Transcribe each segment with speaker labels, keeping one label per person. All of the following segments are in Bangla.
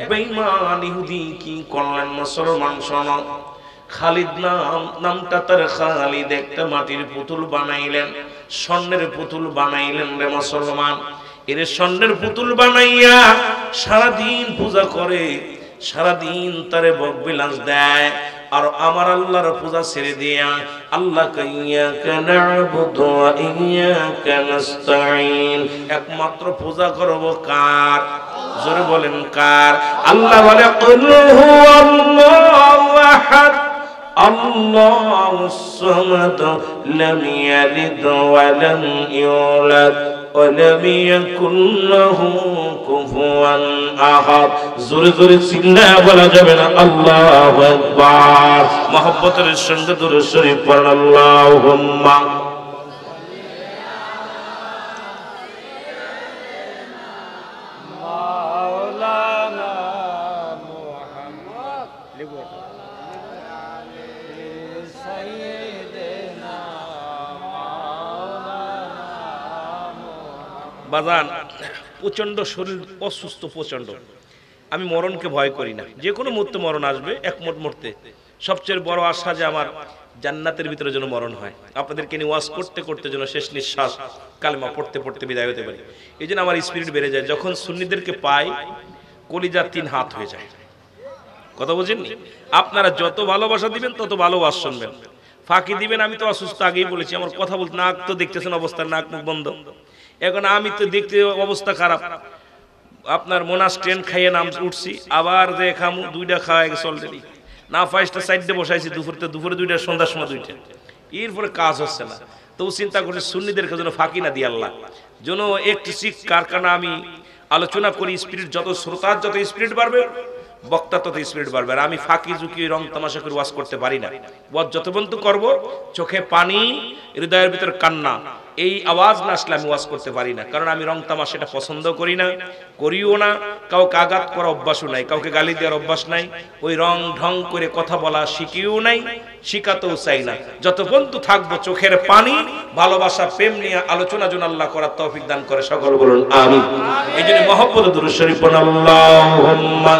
Speaker 1: বেঈমান ইহুদি কি করলেন মুসলমান শোনো, খালিদ নামটা তার খালিদ, একটা মাটির পুতুল বানাইলেন, স্বর্ণের পুতুল বানাইলেন রে মুসলমান। এর স্বর্ণের পুতুল বানাইয়া সারাদিন পূজা করে, সারাদিন তারে বকবিলাস দেয়। আর আমার আল্লাহর পূজা ছেড়ে দিয়া আল্লাহকে ইয়াকা না'বুদু ওয়া ইয়াকা নাস্তাঈন, একমাত্র পূজা করব কার? জোরে বলেন কার? আল্লাহ বলে কুল হুয়াল্লাহু আহাদ আল্লাহুস সামাদ লাম ইয়ালিদ ওয়া লাম ইউলাদ ওয়া লাম ইয়াকুল লাহু কুফুয়ান আহাদ। জোরে জোরে চিল্লায়া বলা যাবে না আল্লাহু আকবার? মুহাব্বতের সঙ্গে দরুদ শরীফ পড়ুন আল্লাহুম্মা। বাজান প্রচন্ড শরীর অসুস্থ, প্রচন্ড। আমি মরণকে ভয় করি না, যে কোনো মুহূর্তে মরণ আসবে, এক মুহূর্তে। সবচেয়ে বড় আশা যে আমার জান্নাতের ভিতরে যেন মরণ হয়, আপনাদেরকে নিয়ে ওয়াজ করতে করতে যেন শেষ নিঃশ্বাস কালেমা পড়তে পড়তে বিদায় হতে পারি। এই জন্য আমার স্পিরিট বেড়ে যায়। যখন সুন্নিদেরকে পাই কলিজা 3 হাত হয়ে যায়। কথা বুঝেননি? আপনারা যত ভালোবাসা দিবেন তত ভালো ওয়াজ শুনবেন, ফাঁকি দিবেন। আমি তো অসুস্থ, আগেই বলেছি, আমার কথা বলতে নাক তো দেখতেছেন অবস্থা, নাক মুখ বন্ধ। এখন আমি তো দেখতে অবস্থা খারাপ, আপনার মোনাস ট্রেন খাইয়ে নাম উঠছি, আবার যে খামু 2টা খাওয়া গেছে অলরেডি, না 5টা 4টে বসাইছি, দুপুরে 2টা, সন্ধ্যার সময় 2টা, এরপরে কাজ হচ্ছে না। তো চিন্তা করছি সুন্নিদেরকে যেন ফাঁকি না দিয়ে আল্লাহ যেন একটু শিক্ষার কারণে আমি আলোচনা করি। স্পিরিট যত শ্রোতার যত স্পিরিট বাড়বে, বক্তা তত স্পিরিট বাড়বে। আর আমি ফাঁকি ঝুঁকি রং তামাশা করে ওয়াজ করতে পারি না। ওয়াজ যত পর্যন্ত করবো চোখে পানি, হৃদয়ের ভিতর কান্না, এই আওয়াজ না আসলে আমি ওয়াজ করতে পারি না। কারণ আমি রং তামাশা এটা পছন্দ করি না, করিও না। কাউকে আঘাত করা অভ্যাসও নাই, কাউকে গালি দেওয়ার অভ্যাস নাই, ওই রং ঢং করে কথা বলা শিখিও নাই, শিখাতেও চাই না। যত পর্যন্ত থাকবো চোখের পানি, ভালোবাসা, প্রেম নিয়ে আলোচনা যেন আল্লাহ করার তৌফিক দান করে, সকল বলুন আমিন। এই জন্য মহব্বত দুরূদ শরীফ পড়ুন আল্লাহুম্মা।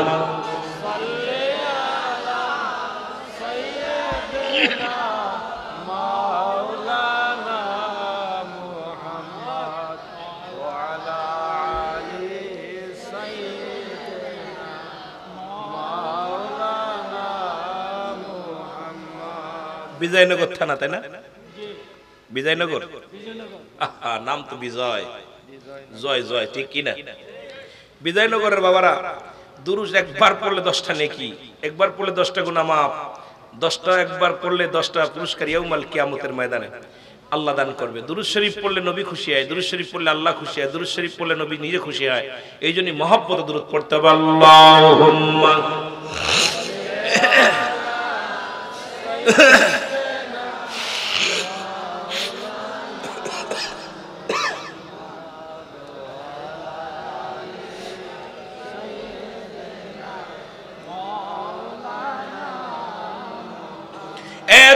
Speaker 1: বিজয়নগর থানা, তাই না? বিজয়নগর, নাম তো বিজয়, জয় জয়, ঠিক কিনা? বিজয়নগরের বাবারা দুরূদ একবার পড়লে 10টা নেকি, একবার পড়লে 10টা গুনাহ মাফ, 10টা একবার পড়লে 10টা পুরস্কার ইয়াউমাল কিয়ামতের ময়দানে আল্লাহ দান করবে। দুরূদ শরীফ পড়লে নবী খুশি হয়, দুরূদ শরীফ পড়লে আল্লাহ খুশি হয়, দুরূদ শরীফ পড়লে নবী নিজে খুশি হয়। এই জন্য মহব্বতে দুরূদ পড়তে হবে। আল্লাহুম্মা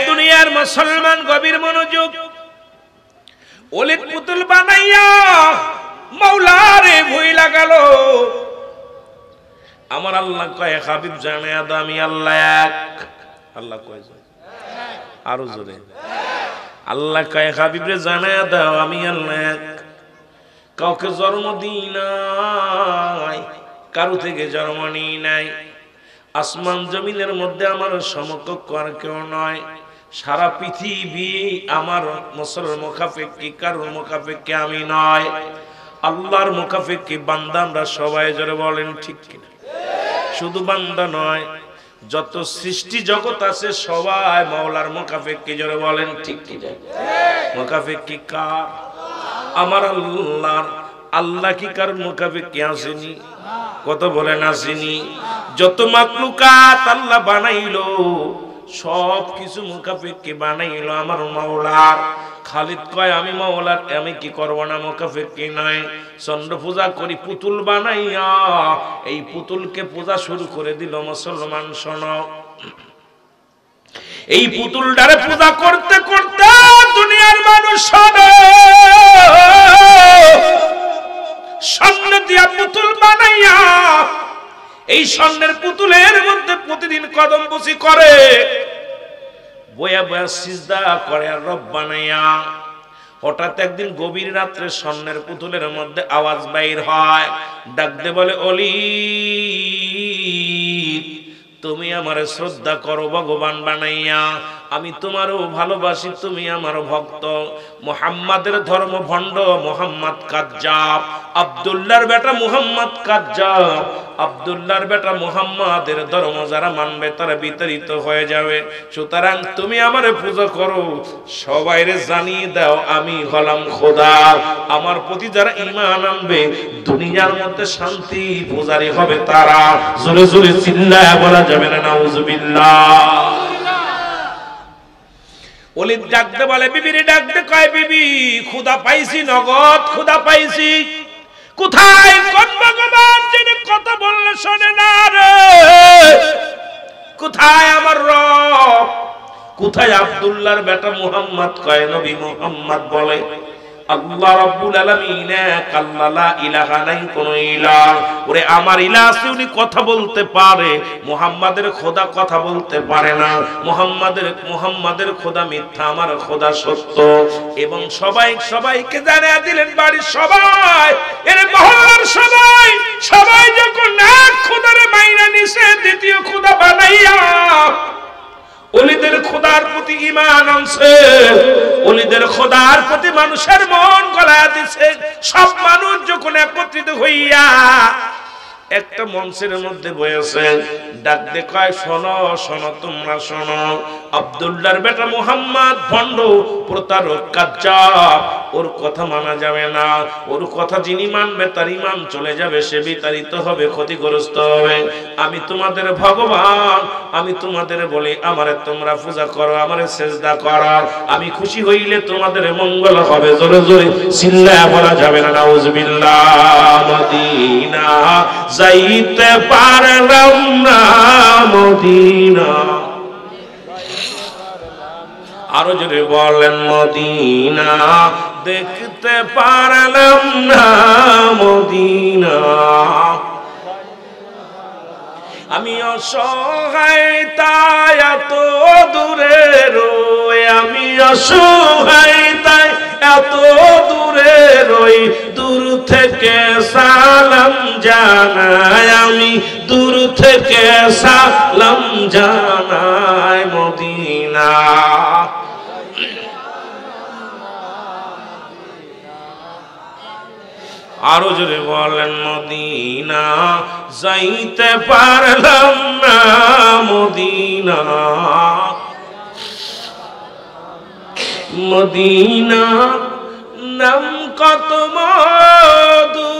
Speaker 1: দুনিয়ার মুসলমান গভীর মনোযোগ। ওলিদ পুতুল বানাইয়া মাওলারে ভুইলা গেল। আমার আল্লাহ কয় হাবিব জানিয়া দাও আমি আল্লাহ এক। আল্লাহ কয় আরো জোরে, আল্লাহ কয় হাবিব রে জানিয়া দাও আমি আল্লাহ এক। কাউকে জন্ম দিই নাই, কারো থেকে জন্ম নিই নাই। আসমান জমিনের মধ্যে আমার সমকক্ষ আর কেউ নয়। সারা পৃথিবী আমার মুসলমান মুখাফেক্কি, কারোর মুখাফেক্কি আমি নয়। আল্লাহর মুখাফেক্কি বান্দা আমরা সবাই, জোরে বলেন ঠিক কিনা? শুধু বান্দা নয়, যত সৃষ্টি জগৎ আছে সবাই মাওলার মুখাফেক্কি, জোরে বলেন ঠিক কিনা? মুখাফেক্কি কার? আমার আল্লাহর। আল্লাহ কি কারোর মুখাফেক্কি আসেনি? কত বলেন আসেনি? যত মাখলুকাত আল্লাহ বানাইলো সব কিছু মুখাফেক্কি বানাইলো আমার মাওলার। খালিদ কয় আমি মাওলার, আমি কি করব না মুখাফেক্কি নাই। চন্দ্র পূজা করি পুতুল বানাইয়া, এই পুতুলকে পূজা শুরু করে দিল মুসলমান। শোনো, এই পুতুলটারে পূজা করতে করতে দুনিয়ার মানুষ স্বর্ণ দিয়া পুতুল বানাইয়া এই স্বর্ণের পুতুলের মধ্যে প্রতিদিন কদম বসি করে, বয়া বয়া সিজদা করে আর রব বানাইয়া। হঠাৎ একদিন গভীর রাত্রে স্বর্ণের পুতুলের মধ্যে আওয়াজ বাইর হয়, ডাকতে বলে, অলি তুমি আমারে শ্রদ্ধা করো ভগবান বানাইয়া, আমি তোমারও ভালোবাসি, তুমি আমার ভক্ত। মুহাম্মাদের ধর্ম ভণ্ড, মুহাম্মদ কাজ্জাব, আব্দুল্লাহর বেটা মুহাম্মদ কাজ্জাব, আব্দুল্লাহর বেটা মুহাম্মাদের ধর্ম যারা মানবে তারা বিতাড়িত হয়ে যাবে। সুতরাং তুমি আমারে পূজা করো, সবাইরে জানিয়ে দাও আমি হলাম খোদা। আমার প্রতি যারা ঈমান আনবে দুনিয়ার মধ্যে শান্তি পূজারি হবে তারা। জোরে জোরে চিল্লায়া বলা যাবে না নাউজুবিল্লাহ। ওলি ডাকতে বলে, বিবিরে ডাকতে কয়, বিবি ক্ষুধা পাইছি, নগদ ক্ষুধা পাইছি। কোথায় কোন ভগবান যিনি কথা বললে শোনে না রে? কোথায় আমার রব? কোথায় আব্দুল্লাহর বেটা মুহাম্মদ? কয় নবী মুহাম্মদ বলে, আল্লাহ রাব্বুল আলামিন এক, আল্লাহ লা ইলাহা নাই কোনো ইলাহ। ওরে আমার ইলাহ আছে, উনি কথা বলতে পারে, মুহাম্মাদের খোদা কথা বলতে পারে না। মুহাম্মাদের খোদা মিথ্যা, আমার খোদা সত্য। এবং সবাইকে জানিয়ে দিলেন, বাড়ির সবাই, এর মহল্লার সবাই যখন এক খোদারে মাইনা নিছে, দ্বিতীয় খোদা বানাইয়া ওলিদের খোদার প্রতি ঈমান আনছে, ওলিদের খোদার প্রতি মানুষের মন গলায়া দিছে। সব মানুষ যখন একত্রিত হইয়া একটা মঞ্চের মধ্যে বসেছে, ডাক দে কয়, শোনো শোনো, তোমরা শোনো, আব্দুল্লাহর বেটা মুহাম্মদ ভণ্ড, প্রতারক, কাজ্জাব, ওর কথা মানা যাবে না। ওর কথা যিনি মানবে তার ঈমান চলে যাবে, সে বিতাড়িত হবে, ক্ষতিগ্রস্ত হবে। আমি তোমাদের ভগবান, আমি তোমাদের বলি আমারে তোমরা পূজা করো, আমারে সিজদা করো, আমি খুশি হইলে তোমাদের মঙ্গল হবে। জোরে জোরে চিল্লায়া বলা যাবে না নাউজুবিল্লাহ। মদিনা যাইতে পারলাম না, মদিনা, আরো জোরে বলেন, মদিনা দেখতে পারলাম না, মদিনা। আমি অসহায় তাই এত দূরে রই, আমি অসহায় তাই এত দূরে রই, দূর থেকে সালাম জানাই, আমি দূর থেকে সালাম জানাই, মদিনা। আরো জোরে বলেন, মদিনা যাইতে পারলাম না, মদিনা, মদিনা নাম কত মধু,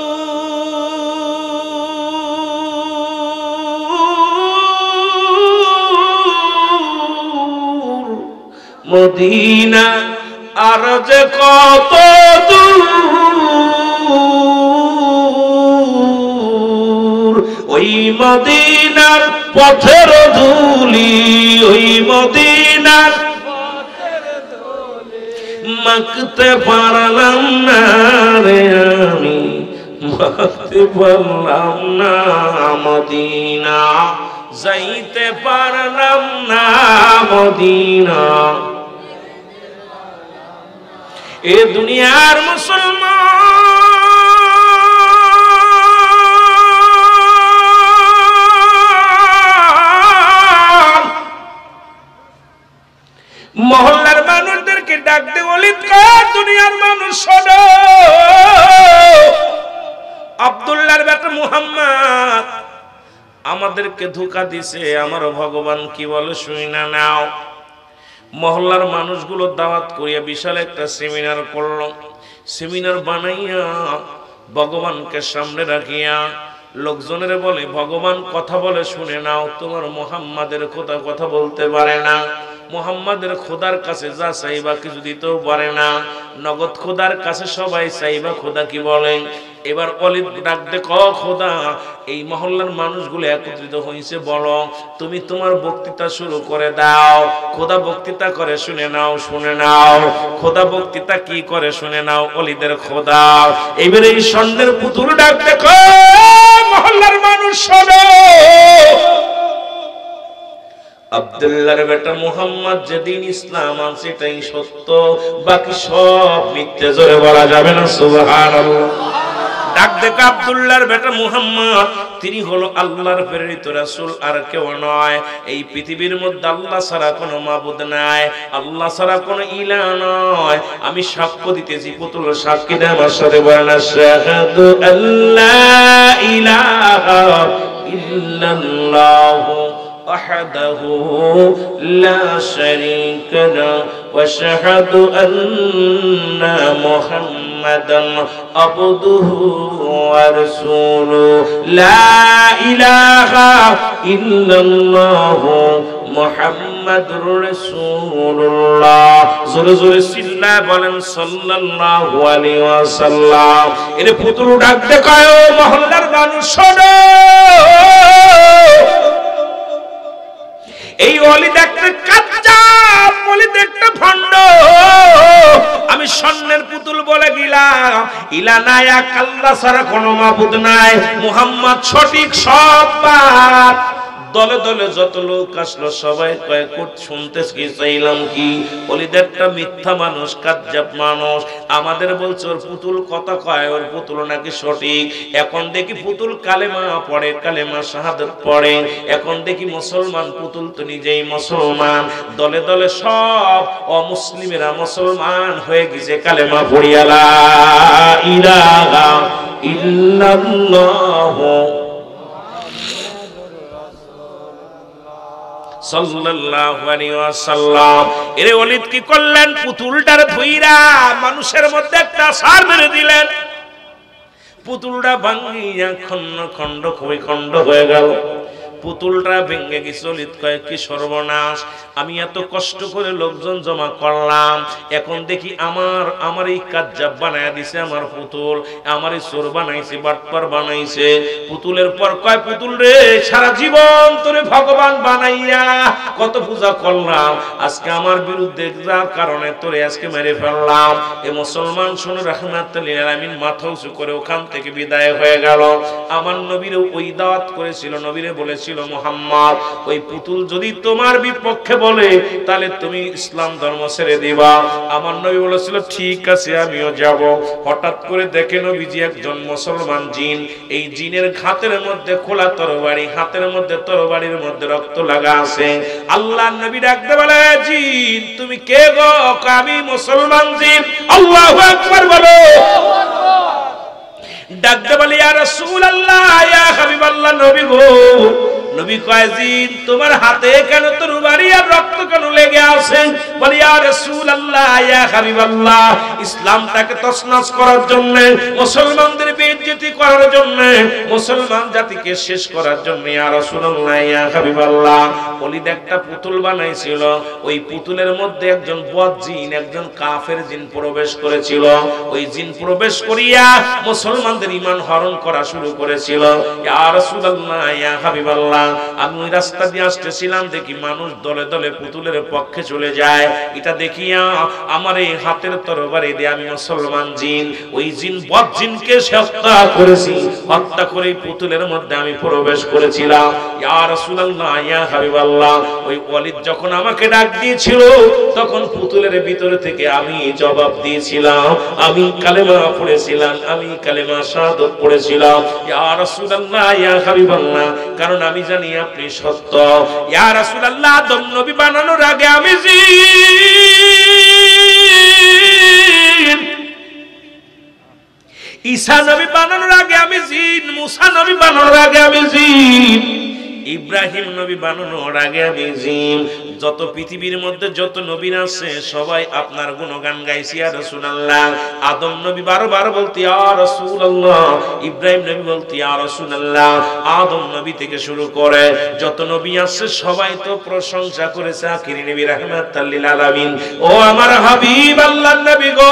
Speaker 1: মদিনা আর যে কত দূর, ওই মদিনার পথের ধুলি, ওই মদিনার মাখতে পারলাম না রে, আমি মাখতে পারলাম না, মদিনা যাইতে পারলাম না, মদিনা। এ দুনিয়ার মুসলমান মহল্লার মানুষদেরকে ডাক দে, ওলিদ কার, দুনিয়ার মানুষ শোনো, আব্দুল্লাহর বেটা মুহাম্মদ আমাদেরকে ধোঁকা দিছে, আমার ভগবান কি বলে শুনি না নাও। মহল্লার মানুষগুলো দাওয়াত করিয়া বিশাল একটা সেমিনার করলো। সেমিনার বানাইয়া ভগবানকে সামনে রাখিয়া লোকজনের বলে, ভগবান কথা বলে শুনে নাও, তোমার মুহাম্মাদের খোদা কথা বলতে পারে না, মুহাম্মাদের খোদার কাছে যা চাইবা কিছু দিতেও পারে না, নগদ খোদার কাছে সবাই চাইবা খোদা কি বলে। এবার অলিদ ডাক দে, ক খোদা, এই মহল্লার মানুষগুলো একত্রিত হয়েছে, বলো তুমি তোমার বক্তৃতা শুরু করে দাও। খোদা বক্তৃতা করে, শুনে নাও শুনে নাও। খোদা বক্তৃতা কি করে শুনে নাও, অলিদের খোদা। এবারে এই স্বর্ণের পুতুল ডাক দে, ক মহল্লার মানুষ শোনো, আব্দুল্লাহর বেটা মুহাম্মদ যেদিন ইসলাম আনছে এটাই সত্য, বাকি সব মিথ্যে। জোরে বলা যাবে না সুবহানাল্লাহ। ডাক দেখো আব্দুল্লাহর বেটা মুহাম্মদ, তিনি হলো আল্লাহর প্রেরিত রাসূল, আর কেউ নয়। এই পৃথিবীর মধ্যে আল্লাহ ছাড়া কোনো মাবুদ নাই, আল্লাহ ছাড়া কোনো ইলাহ নয়। আমি সাক্ষ্য দিতেছি, পুতুল সাক্ষী দেয়, আমার সাথে বলেন আশহাদু আল্লা ইলাহা ইল্লাল্লাহু وحده لا شريك له واشهد ان محمدا عبده ورسوله لا اله الا الله মুহাম্মাদুর রাসূলুল্লাহ। জোরে জোরে চিল্লা বলেন সাল্লাল্লাহু আলাইহি ওয়াসাল্লাম। এর পুতুল ডাক দেখায়, ও মহল্লার মানুষ শোনো, এই ওলিদ একটা কাচ্চাপ, ওলিদ একটা ভণ্ড। আমি স্বর্ণের পুতুল বলে গেলাম, ইলা নাই, এক আল্লাহ ছাড়া কোনো মাবুদ নাই, মুহাম্মদ সঠিক সব বাত। দলে দলে যত লোক আসলো সবাই কয়, শুনতে কি চাইলাম কি, ওলিদ একটা মিথ্যা মানুষ, কাজ্জাব মানুষ। আমাদের বলছে ওর পুতুল কথা কয়, ওর পুতুল নাকি সঠিক। এখন দেখি পুতুল কালেমা পড়ে, কালেমা শাহাদাত পড়ে। এখন দেখি মুসলমান, পুতুল তো নিজেই মুসলমান। দলে দলে সব অমুসলিমেরা মুসলমান হয়ে গেছে, কালেমা পড়িয়া লা ইলাহা ইল্লাল্লাহ সাল্লাল্লাহু আলাইহি ওয়াসাল্লাম। এরে ওলিদ কি করলেন, পুতুলটার ধইরা মানুষের মধ্যে একটা আছাড় মেরে দিলেন। পুতুলটা ভাঙিয়া খণ্ড খণ্ড খণ্ড হয়ে গেল। পুতুলটা ভেঙে গেছে। ওলিদ কয়, কি সর্বনাশ, আমি এত কষ্ট করে লোকজন জমা করলাম, এখন দেখি আমার এই কাজ্জাব বানায়া দিছে আমার পুতুল, আমার এই চোর বানাইছে, বাটপার বানাইছে। পুতুলের পর কয়, পুতুল রে, সারা জীবন তোরে ভগবান বানাইয়া কত পূজা করলাম, আজকে আমার বিরুদ্ধে যার কারণে তোরে আজকে মেরে ফেললাম। এ মুসলমান শুনে রাহমাতুল লিল আলামিন মাথা উঁচু করে ওখান থেকে বিদায় হয়ে গেল। আমার নবীরে ওই দাওয়াত করেছিল, নবীরে বলেছিল, মুহাম্মদ, ওই পুতুল যদি তোমার বিপক্ষে বলে তাহলে তুমি ইসলাম ধর্ম ছেড়ে দিবা। আমার নবী বলেছিল, ঠিক আছে, আমিও যাব। হঠাৎ করে দেখে নবীজি একজন মুসলমান জিন, এই জিনের হাতের মধ্যে খোলা তরবারি, হাতের মধ্যে তরবারির মধ্যে রক্ত লাগা আছে। আল্লাহর নবী ডাকতে বলে, জিন তুমি কে গো? আমি মুসলমান জিন। আল্লাহু আকবার বলো। ডাকতে বলে, ইয়া রাসূলুল্লাহ, ইয়া হাবিবাল্লাহ, নবী গো। নবী কয়, জিন তোমার হাতে কেন তরবারি আর রক্ত কেন লেগে আছে? বলে, ইয়া রাসূলুল্লাহ, ইয়া হাবিবাল্লাহ, ইসলামটাকে তছনছ করার জন্য, মুসলমানদের বেইজ্জতি করার জন্য, মুসলমান জাতিকে শেষ করার জন্য, ইয়া রাসূলুল্লাহ, ইয়া হাবিবাল্লাহ, ওলিদ একটা পুতুল বানাইছিল। ওই পুতুলের মধ্যে একজন বদ জিন, একজন কাফের জিন প্রবেশ করেছিল। ওই জিন প্রবেশ করিয়া মুসলমানদের ঈমান হরণ করা শুরু করেছিল। ইয়া রাসূলুল্লাহ, ইয়া হাবিবাল্লাহ, আমি ওই রাস্তা দিয়ে আসতেছিলাম, দেখি মানুষ দলে দলে পুতুলের পক্ষে চলে যায়। এটা দেখিয়া আমার এই হাতের তরবারি দিয়ে আমি মুসলমান জিন, ওই জিন বদ জিনকে হত্যা করেছি। হত্যা করে পুতুলের মধ্যে আমি প্রবেশ করেছিলাম। ইয়া রাসূলুল্লাহ, ইয়া হাবিবাল্লাহ, ওই ওয়ালিদ যখন আমাকে ডাক দিয়েছিল, তখন পুতুলের ভিতরে থেকে আমি জবাব দিয়েছিলাম, আমি কালেমা পড়েছিলাম, আমি কালেমা শাহাদাত পড়েছিলাম। ইয়া রাসূলুল্লাহ, ইয়া হাবিবাল্লাহ, কারণ আমি জানি আপনি সত্য। ইয়া রাসূলুল্লাহ, আদম নবী বানানোর আগে আমি জিন, ঈসা নবী বানানোর আগে আমি জিন, মুসা নবী বানানোর আগে আমি জিন, ইব্রাহিম নবী বানানোর আগে আমি জিন, যত পৃথিবীর মধ্যে যত নবী আছে সবাই আপনার গুণগান গাইছে ইয়া রাসূলুল্লাহ। আদম নবী বারবার বলতে ইয়া রাসূলুল্লাহ, ইব্রাহিম নবী বলতে ইয়া রাসূলুল্লাহ। আদম নবী থেকে শুরু করে যত নবী আছে সবাই তো প্রশংসা করেছে আখিরি নবী রাহমাতাল লিল আলামিন। ও আমার হাবিব আল্লাহর নবী গো,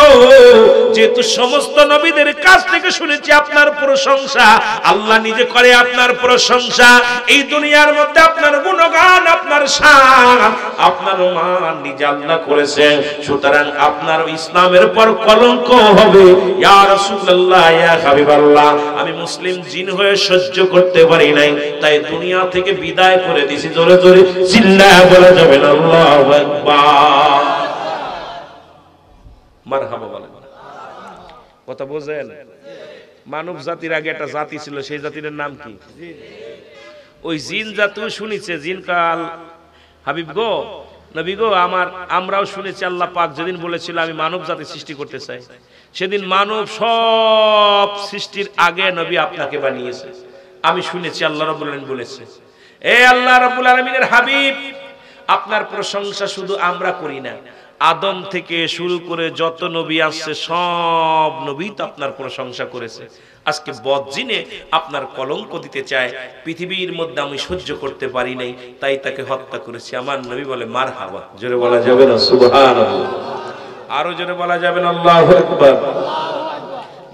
Speaker 1: যেহেতু সমস্ত নবীদের কাছ থেকে শুনেছি আপনার প্রশংসা, আল্লাহ নিজে করে আপনার প্রশংসা, এই দুনিয়ার মধ্যে আপনার গুণগান, আপনার শান, আপনার মান নিজে আল্লাহ করেছেন। সুতরাং আপনার ইসলামের উপর কলঙ্ক হবে ইয়া রাসূলুল্লাহ, ইয়া হাবিবাল্লাহ। আমি মুসলিম জিন হয়ে সহ্য করতে পারি নাই, তাই দুনিয়া থেকে বিদায় করে দিয়েছি। জোরে জোরে চিল্লায়া বলা যাবে না আল্লাহু আকবার, মারহাবা বলেন। কথা বোঝেন? মানব জাতির আগে একটা জাতি ছিল, সেই জাতির নাম কি? ওই জিন জাতিও শুনেছে জিন কাল হাবিব গো, নবী গো, আমরাও শুনেছি আল্লাহ পাক যেদিন বলেছিল আমি মানব জাতি সৃষ্টি করতে চাই, সেদিন মানব সব সৃষ্টির আগে নবী আপনাকে বানিয়েছে। আমি শুনেছি আল্লাহ রাব্বুল আলামিন বলেছে, এ আল্লাহ রাব্বুল আলামিনের হাবিব, আপনার প্রশংসা শুধু আমরা করি না, আদম থেকে শুরু করে যত নবী আসছে সব নবী তো আপনার প্রশংসা করেছে। আজকে বদজিনে আপনার কলঙ্ক দিতে চায়, পৃথিবীর মধ্যে আমি সহ্য করতে পারি নাই, তাই তাকে হত্যা করেছি। আমার নবী বলে মারহাবা। জোরে বলা যাবে না সুবহানাল্লাহ? আরো জোরে বলা যাবে না আল্লাহু আকবার?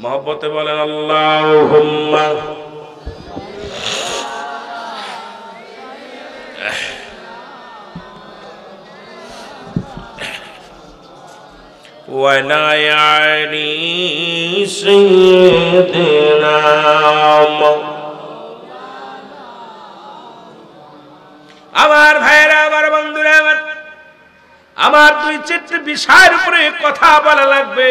Speaker 1: মহব্বতে বলেন আল্লাহুম্মা। ولا يعني سيدنا আমার ভাইরা, আমার বন্ধুরা, আমার দুই চারটি বিষয়ের উপরে কথা বলা লাগবে,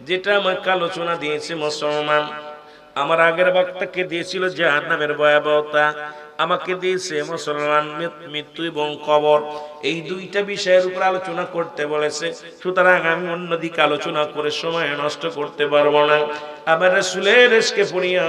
Speaker 1: যেটা আমাকে আলোচনা দিয়েছে মুসলমান। আমার আগের বক্তাকে দিয়েছিল জাহান্নামের ভয়াবহতা, আমাকে দিয়েছে মুসলমান মৃত্যু এবং কবর। এই দুইটা বিষয়ের উপর আলোচনা করতে বলেছে, সুতরাং আমি অন্যদিকে আলোচনা করে সময় নষ্ট করতে পারবো না। আবার রাসূলের ইশকে পড়িয়া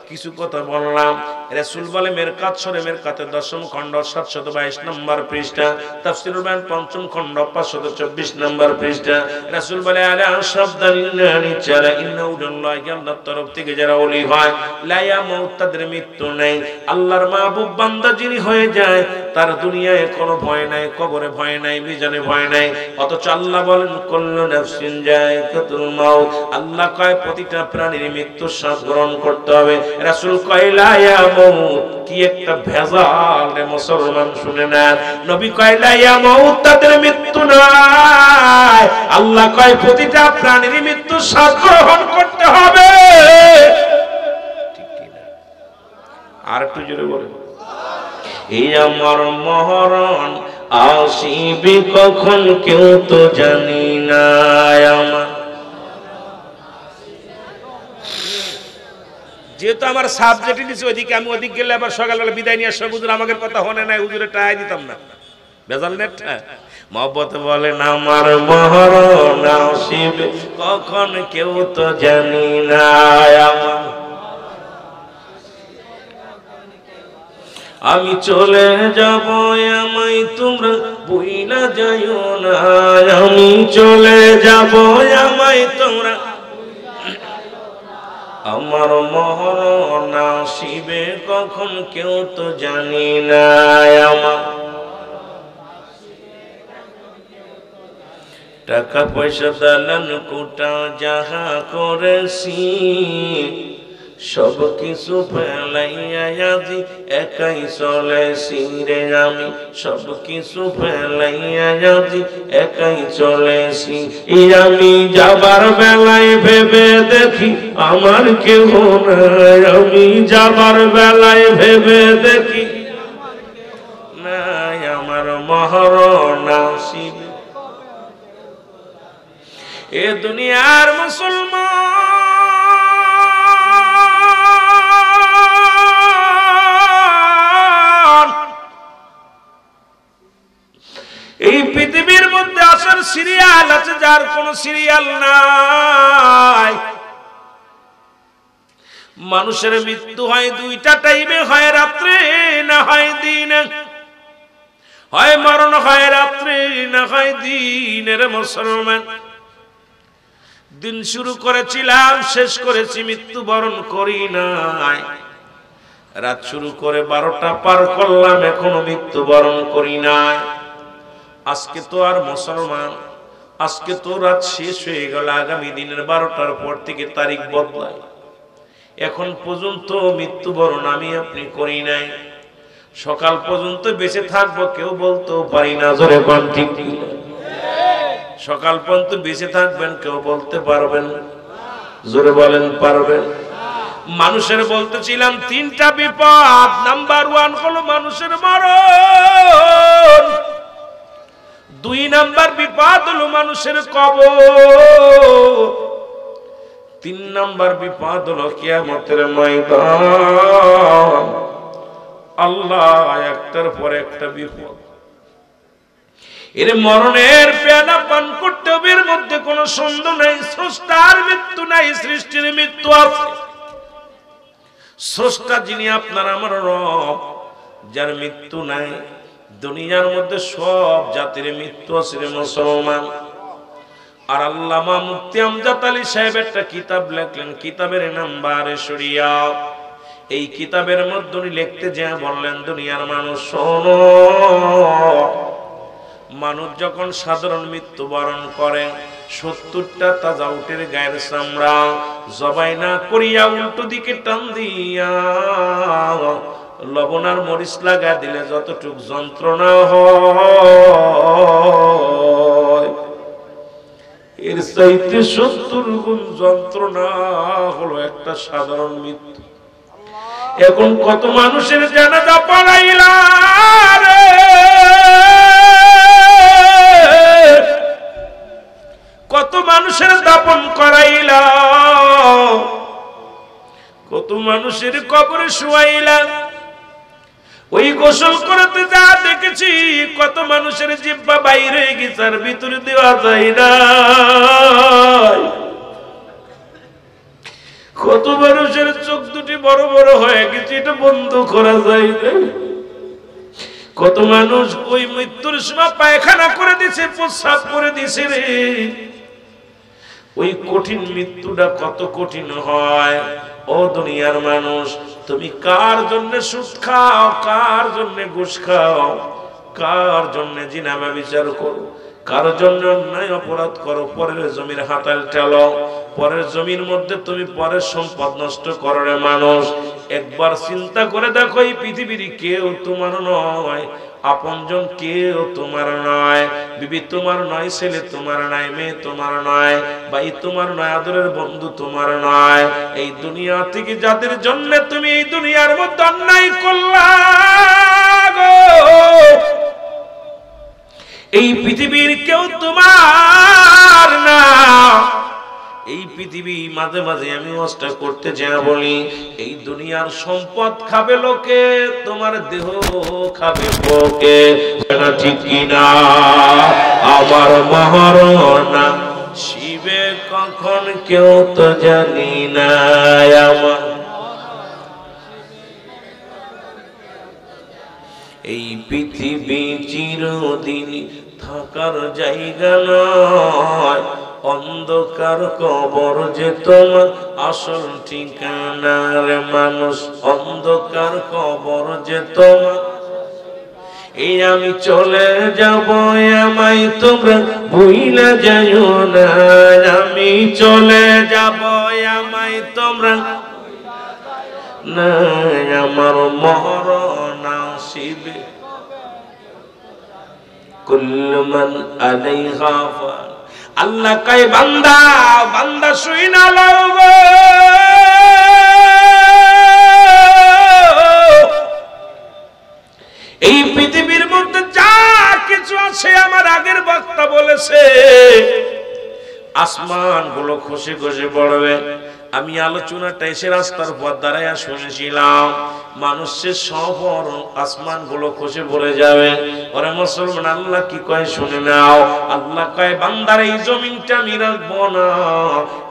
Speaker 1: কিছু কথা বললাম। রাসূল বলে মেরকাত সূরা মেরকাতের 10ম খণ্ড 722 নম্বর পৃষ্ঠা, তাফসীরুল বায়ান 5ম খণ্ড 524 নম্বর পৃষ্ঠা। রাসূল বলে আলা সাবধানী চারা ইন্নাউল্লাহি, আল্লাহর তরফ থেকে যারা ওলি হয়, লা ইয়ামুত, তাদের মৃত্যু নেই। আল্লাহর মাহবুব বান্দা যিনি হয়ে যায় তার দুনিয়ায় কোনো ভয় নাই, কবরে ভয় নাই, মিজানে ভয় নাই। অথচ আল্লাহ বলেন কুল্লু নাফসিন যায়কাতুল মাউত, আল্লাহ কয় প্রতিটা প্রাণীর মৃত্যুর স্বাদ গ্রহণ করতে হবে। রাসূল কয় লা ইয়ামুত, কি একটা ভেজাল রে মুসলমান, শুনে না। নবী কয় লা ইয়ামুত, তাদের মৃত্যু নাই। আল্লাহ কয় প্রতিটা প্রাণীর মৃত্যুর স্বাদ গ্রহণ করতে হবে। ঠিক কি না? আর একটু জোরে বলেন, এই আমার মরণ আসিবে কখন কেউ তো জানি না। আমার যেহেতু আমার সাবজেক্ট নিচ্ছে ওইদিকে, আমি ওদিক গেলে আবার সকালবেলা বিদায় নিয়ে আসবো, হুজুর আমাকে কথা হনে নাই, হুজুরে টাই দিতাম না, বেজাল নেটটা। মহব্বত বলেন আমার মরণ আসিবে কখন কেউ তো জানি না। আমার আমি চলে যাব, আমায় তোমরা ভুইলা যাইও না। আমি চলে যাব, আমায় তোমরা, আমার মরণ আসিবে কখন কেউ তো জানি না। আমার টাকা পয়সা দালান কোটা যাহা করেছি, সব কিছু ফেলাইয়া আজি একাই চলেছি রে। আমি সব কিছু ফেলাইয়া আজি একাই চলেছি। আমি যাবার বেলায় ভেবে দেখি আমার কেউ নাই। আমি যাবার বেলায় ভেবে দেখি নাই, আমার মরণ আসিবে। এ দুনিয়ার মুসলমান, এই পৃথিবীর মধ্যে আসার সিরিয়াল আছে, যার কোনো সিরিয়াল নাই। মানুষের মৃত্যু হয় দুইটা টাইমে, হয় রাত্রে না হয় দিনে। হয় মরণ হয় রাত্রি, না হয় দিনের মুসলমান। দিন শুরু করেছিলাম, শেষ করেছি, মৃত্যুবরণ করি নাই। রাত শুরু করে 12টা পার করলাম, এখনো মৃত্যুবরণ করি নাই। আজকে তো আর মুসলমান, আজকে তো রাত শেষ হয়ে গেল, আগামী দিনের 12টার পর থেকে তারিখ বদলায়। এখন পর্যন্ত মৃত্যুবরণ আমি আপনি করি নাই। সকাল পর্যন্ত বেঁচে থাকবো কেউ বলতেও পারি না, জোরে কোন ঠিক কি? সকাল পর্যন্ত বেঁচে থাকবেন কেউ বলতে পারবেন? জোরে বলেন পারবেন? মানুষের বলতেছিলাম 3টা বিপদ। নাম্বার 1 হলো মানুষের মরণ। 2 নাম্বার বিপদ হলো মানুষের কবর। 3 নাম্বার বিপদ হলো কিয়ামতের ময়দান। আল্লাহ একটার পর একটা বিপদ। এর মরণের পেয়ালা পান করতে হবে, এর মধ্যে কোনো সন্দেহ নাই। স্রষ্টার মৃত্যু নাই, সৃষ্টির মৃত্যু আছে। স্রষ্টা যিনি আপনার আমার রব, যার মৃত্যু নাই। দুনিয়ার মধ্যে সব জাতির মৃত্যু আছে মুসলমান। আর আল্লামা মুফতি আমজাদ আলী সাহেব একটা কিতাব লেখলেন, কিতাবের নাম বারে শরিয়া। এই কিতাবের মধ্যে উনি লিখতে যা বললেন, দুনিয়ার মানুষ শোনো, মানুষ যখন সাধারণ মৃত্যুবরণ করে 70টা তাজা উটের গায়ের চামড়া জবাই না করিয়া উল্টো দিকে টান দিয়া লবণ আর মরিচ লাগা দিলে যতটুক যন্ত্রণা হয়, এর চাইতে 70 গুণ যন্ত্রণা হলো একটা সাধারণ মৃত্যু। এখন কত মানুষের জানাজা পড়াইলা রে, কত মানুষের দাফন করাইলা, কত মানুষের কবরে শুয়াইলা। ওই গোসল করতে যা দেখেছি, কত মানুষের জিহ্বা বাইরে গেছে আর ভিতরে দেওয়া যায় না। কত মানুষের চোখ দুটি বড় বড় হয়ে গেছে, এটা বন্ধ করা যায় না। কত মানুষ ওই মৃত্যুর সময় পায়খানা করে দিছে, প্রস্রাব করে দিছে রে। ওই কঠিন মৃত্যুটা কত কঠিন হয়। ও দুনিয়ার মানুষ, তুমি কার জন্য সুদ খাও, কার জন্য ঘুষ খাও, কার জন্য জিনা ব্যভিচার করো, কার জন্য অন্যায় অপরাধ করো, পরের জমির হাতাল ঠেলো, পরের জমির মধ্যে তুমি পরের সম্পদ নষ্ট করো রে মানুষ। একবার চিন্তা করে দেখো, এই পৃথিবীর কেউ তোমার নয়, আপনজন কেউ তোমার নয়, বিবি তোমার নয়, ছেলে তোমার নয়, মেয়ে তোমার নয়, ভাই তোমার নয়, আদরের বন্ধু তোমার নয়। এই দুনিয়া থেকে যাদের জন্য তুমি এই দুনিয়ার মধ্যে অন্যায় করলা গো, এই পৃথিবীর কেউ তোমার না। এই পৃথিবী মাঝে মাঝে আমি ওয়াজটা করতে যা বলি, এই দুনিয়ার সম্পদ খাবে লোকে, তোমার দেহ খাবে পোকে, ঠিক কিনা? আমার মহারণা শিবে কখন কেউ তো জানি না, আমার এই পৃথিবী চিরদিন থাকার জায়গা নয়, অন্ধকার কবর যে তোমার আসল ঠিকানা রে মানুষ, অন্ধকার কবর যে তোমার। এই আমি চলে যাব, আমায় তোমরা ভুইলা যাইও না, আমি চলে যাব, আমায় তোমরা না, আমার মরণ আসিবে। কুল্লু মান আলাইহা ফান। আল্লাহ কয় বান্দা, বান্দা শুই না লও গো, এই পৃথিবীর মধ্যে যা কিছু আছে, আমার আগের বক্তা বলেছে, আসমান গুলো খুশি খুশি পড়বে, আমি আলোচনাটা এসে রাস্তার পর দাঁড়াইয়া শুনেছিলাম মানুষের সফর আসমান গুলো খসে পড়ে যাবে। ওরে মুসলমান, আল্লাহ কি কয় শুনে নাও। আল্লাহ কয় বান্দার এই জমিনটা আমি রাখবো না,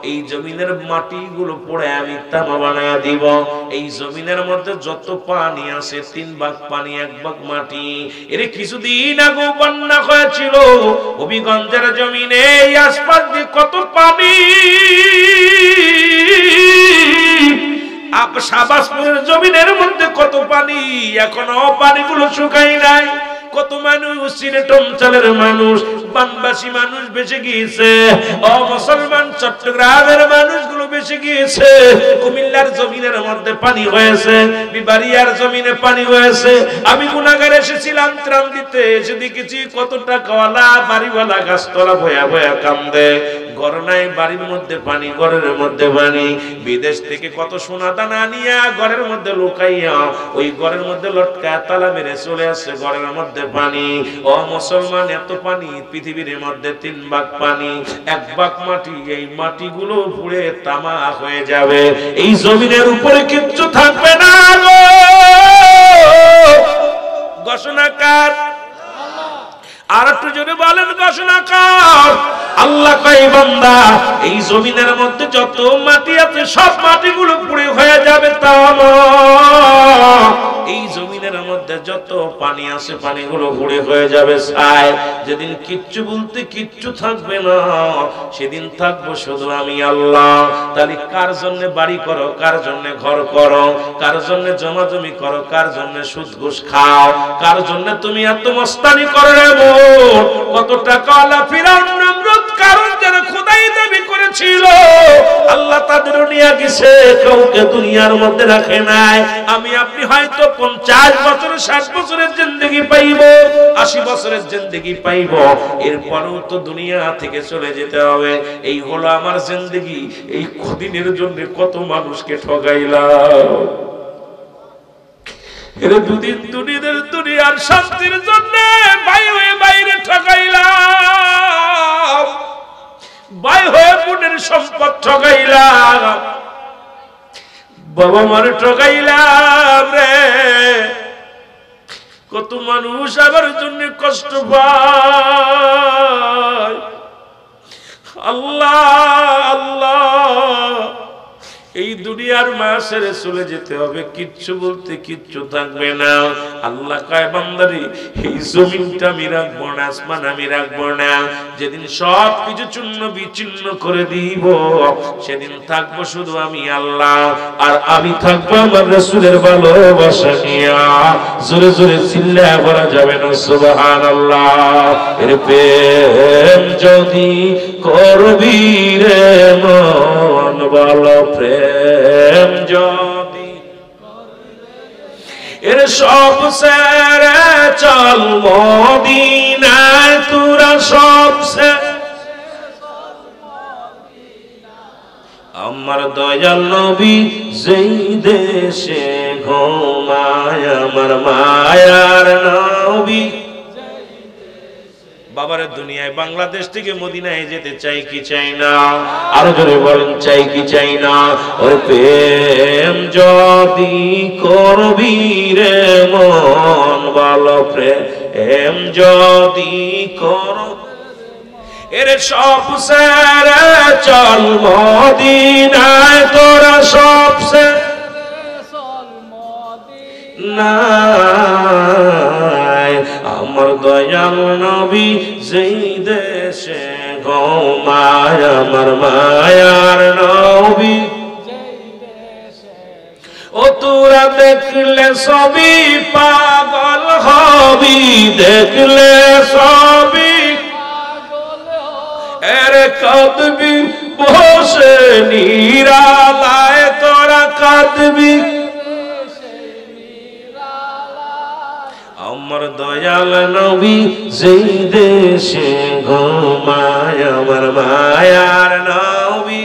Speaker 1: এই জমিনের মাটি গুলো পড়ে আমি তামা বানায় দিব। এই জমিনের মধ্যে যত পানি আছে 3 ভাগ পানি 1 ভাগ মাটি। এর কিছুদিন আগে বন্যা হয়েছিল হবিগঞ্জের জমিনে, এই আশপাশ দিয়ে কত পানি। শাহবাজপুরের জমিনের মধ্যে কত পানি, এখনো পানিগুলো শুকাই নাই। কত মানুষ সিলেট অঞ্চলের মানুষ, বানবাসী মানুষ বেঁচে গিয়েছে। ও মুসলমান, চট্টগ্রামের মানুষগুলো বেঁচে গিয়েছে। কুমিল্লার জমিনের মধ্যে পানি হয়েছে, বিবাড়িয়ার জমিনে পানি হয়েছে। আমি গুনাহগার এসেছিলাম ত্রাণ দিতে, এসে দেখেছি কত টাকাওয়ালা বাড়িওয়ালা গাছতলা ভয়া ভয়া কান্দে। ঘর নাই, বাড়ির মধ্যে পানি, ঘরের মধ্যে পানি। বিদেশ থেকে কত সোনা দানা নিয়ে ঘরের মধ্যে লুকাইয়া ওই ঘরের মধ্যে লটকায় তালা মেরে চলে আসছে, ঘরের মধ্যে পানি। ও মুসলমান, এত পানি পৃথিবীর মধ্যে 3 ভাগ পানি 1 ভাগ মাটি। এই মাটিগুলো পুড়ে তামা হয়ে যাবে, এই জমিনের উপরে কিচ্ছু থাকবে না গো। ঘোষণাকার আর একটু জোরে বলেন, ঘোষণাকার আল্লাহ কয় বান্দা এই জমিনের মধ্যে যত মাটি আছে সব মাটিগুলো পুড়ে হয়ে যাবে তামা। এই জমিনের মধ্যে যত পানি আছে পানিগুলো পুড়ে হয়ে যাবে ছাই। যেদিন কিচ্ছু বলতে কিচ্ছু থাকবে না, সেদিন থাকবো শুধু আমি আল্লাহ। তাহলে কার জন্য বাড়ি করো, কার জন্য ঘর করো, কার জন্য জমাজমি করো, কার জন্য সুদ ঘুষ খাও, কার জন্য তুমি এত মস্তানি করো রে বোন? কত টাকাওয়ালা ফিরাউন নমরুদ কারণ যারা খোদাই দাবি করেছিল, আল্লাহ তাদেরও নিয়ে গেছে, কাউকে দুনিয়ার মধ্যে রাখে নাই। আমি আপনি হয়তো 50 বছরের 60 বছরের জিন্দেগি পাইব, 80 বছরের জিন্দেগি পাইব, এরপরেও তো দুনিয়া থেকে চলে যেতে হবে। এই হলো আমার জিন্দেগি। এই কদিনের জন্য কত মানুষকে ঠকাইলাম। এর দুদিন দুনিয়ার শান্তির জন্য বাইরে ঠকাইলাম, ভাই হয়ে বোনের সম্পদ ঠকাইলাম, বাবা মারে ঠকাইলাম রে। কত মানুষ আমার জন্য কষ্ট পায়। আল্লাহ আল্লাহ, এই দুনিয়ার মায়া ছেড়ে চলে যেতে হবে, কিচ্ছু বলতে কিচ্ছু থাকবে না। আল্লাহ কয় বান্দারে এই জমিনটা আমি রাখবো না, আসমান আমি রাখবো না। যেদিন সব কিছু চূর্ণ বিচ্ছিন্ন করে দিব, সেদিন থাকবো শুধু আমি আল্লাহ। আর আমি থাকবো আমার রাসূলের ভালোবাসা নিয়া। জোরে জোরে চিল্লায়া বলা যাবে না সুবহানাল্লাহ। এর প্রেম যদি করবি রে মন, বলো প্রেম যদি, এর সব সেরে চল মদিনায়, তোরা সব আমার দয়াল নবী যেই দেশে ঘুমায়, আমার মায়ার নবী। বাবার দুনিয়ায় বাংলাদেশ থেকে মদিনায় যেতে চাই কি চাই না? আরো জোরে বলেন, চাই কি চাই না? ওর প্রেম যদি করবি রে মন, বলো প্রেম যদি কর, এর সব সেরে চল মদিনায়, তোরা সব নাই। আমার দয়াল নবী যেই দেশে ঘুমায়, আমার মায়ার নবী। ও তোরা দেখলে সবই পাগল হবি, দেখলে সবই এর কাঁদবি বসে নিরালায়, তোরা কাঁদবি। আমার দয়াল নবী যেই দেশে ঘুমায়, আমার মায়ার নবী।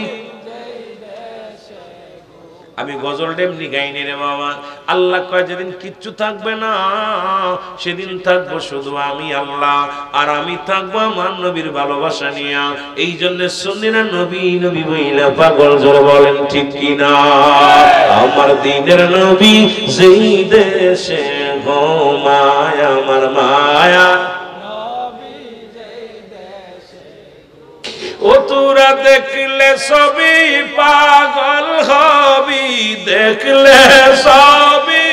Speaker 1: আমি গজলটা এমনি গাইনি রে বাবা। আল্লাহ কয় যেদিন কিচ্ছু থাকবে না সেদিন থাকবো শুধু আমি আল্লাহ, আর আমি থাকবো আমার নবীর ভালোবাসা নিয়ে। এই জন্য সুন্নিরা নবী নবী বইলা পাগল, জোরে বলেন ঠিক কিনা? আমার দিনের নবী যেই দেশে ঘুমায়, আমার মায়া ও তোরা দেখলে সবই পাগল হবি, দেখলে সবই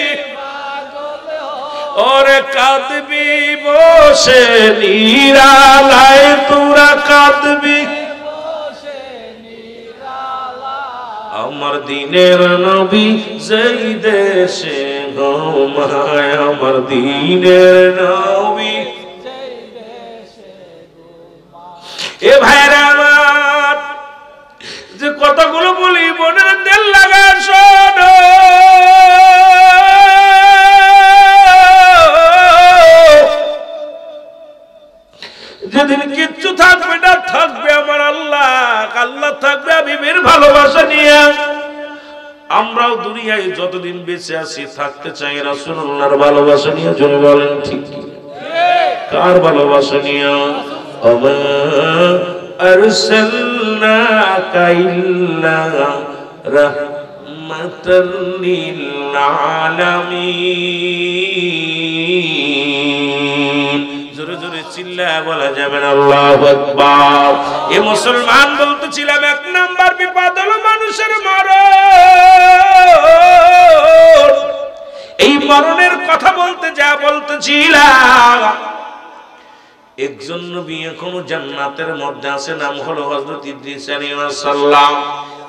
Speaker 1: ওরে কাঁদবি বসে নিরালায়, তোরা কাঁদবি আমার দিনের নবী যেই দেশে ঘুমায়, আমার দিনের নবী। এ ভাইরা আমার, যে কথাগুলো বলি মনের তেল লাগা শোনো। যেদিন কিচ্ছু থাকবে না, থাকবে আমার আল্লাহ, আল্লাহ থাকবে হাবিবের ভালোবাসা নিয়ে। আমরাও দুনিয়ায় যতদিন বেঁচে আছি থাকতে চাই রাসূলুল্লাহর ভালোবাসা নিয়ে। জোরে বলেন ঠিক কি? কার ভালোবাসা নিয়ে? ওমা আরসালনাকা ইল্লা রাহমাতাল লিল আলামিন। জোরে জোরে চিল্লায় বলা যাবে না আল্লাহু আকবার। এ মুসলমান বলতেছিলাম, এক নাম্বার বিপদ হলো মানুষের মরণ। এই মরণের কথা বলতে যা বলতেছিলাম, একজন নবী এখনো জান্নাতের মধ্যে আছে, নাম হলো হযরত ইদ্রিস আলাইহিস সালাম।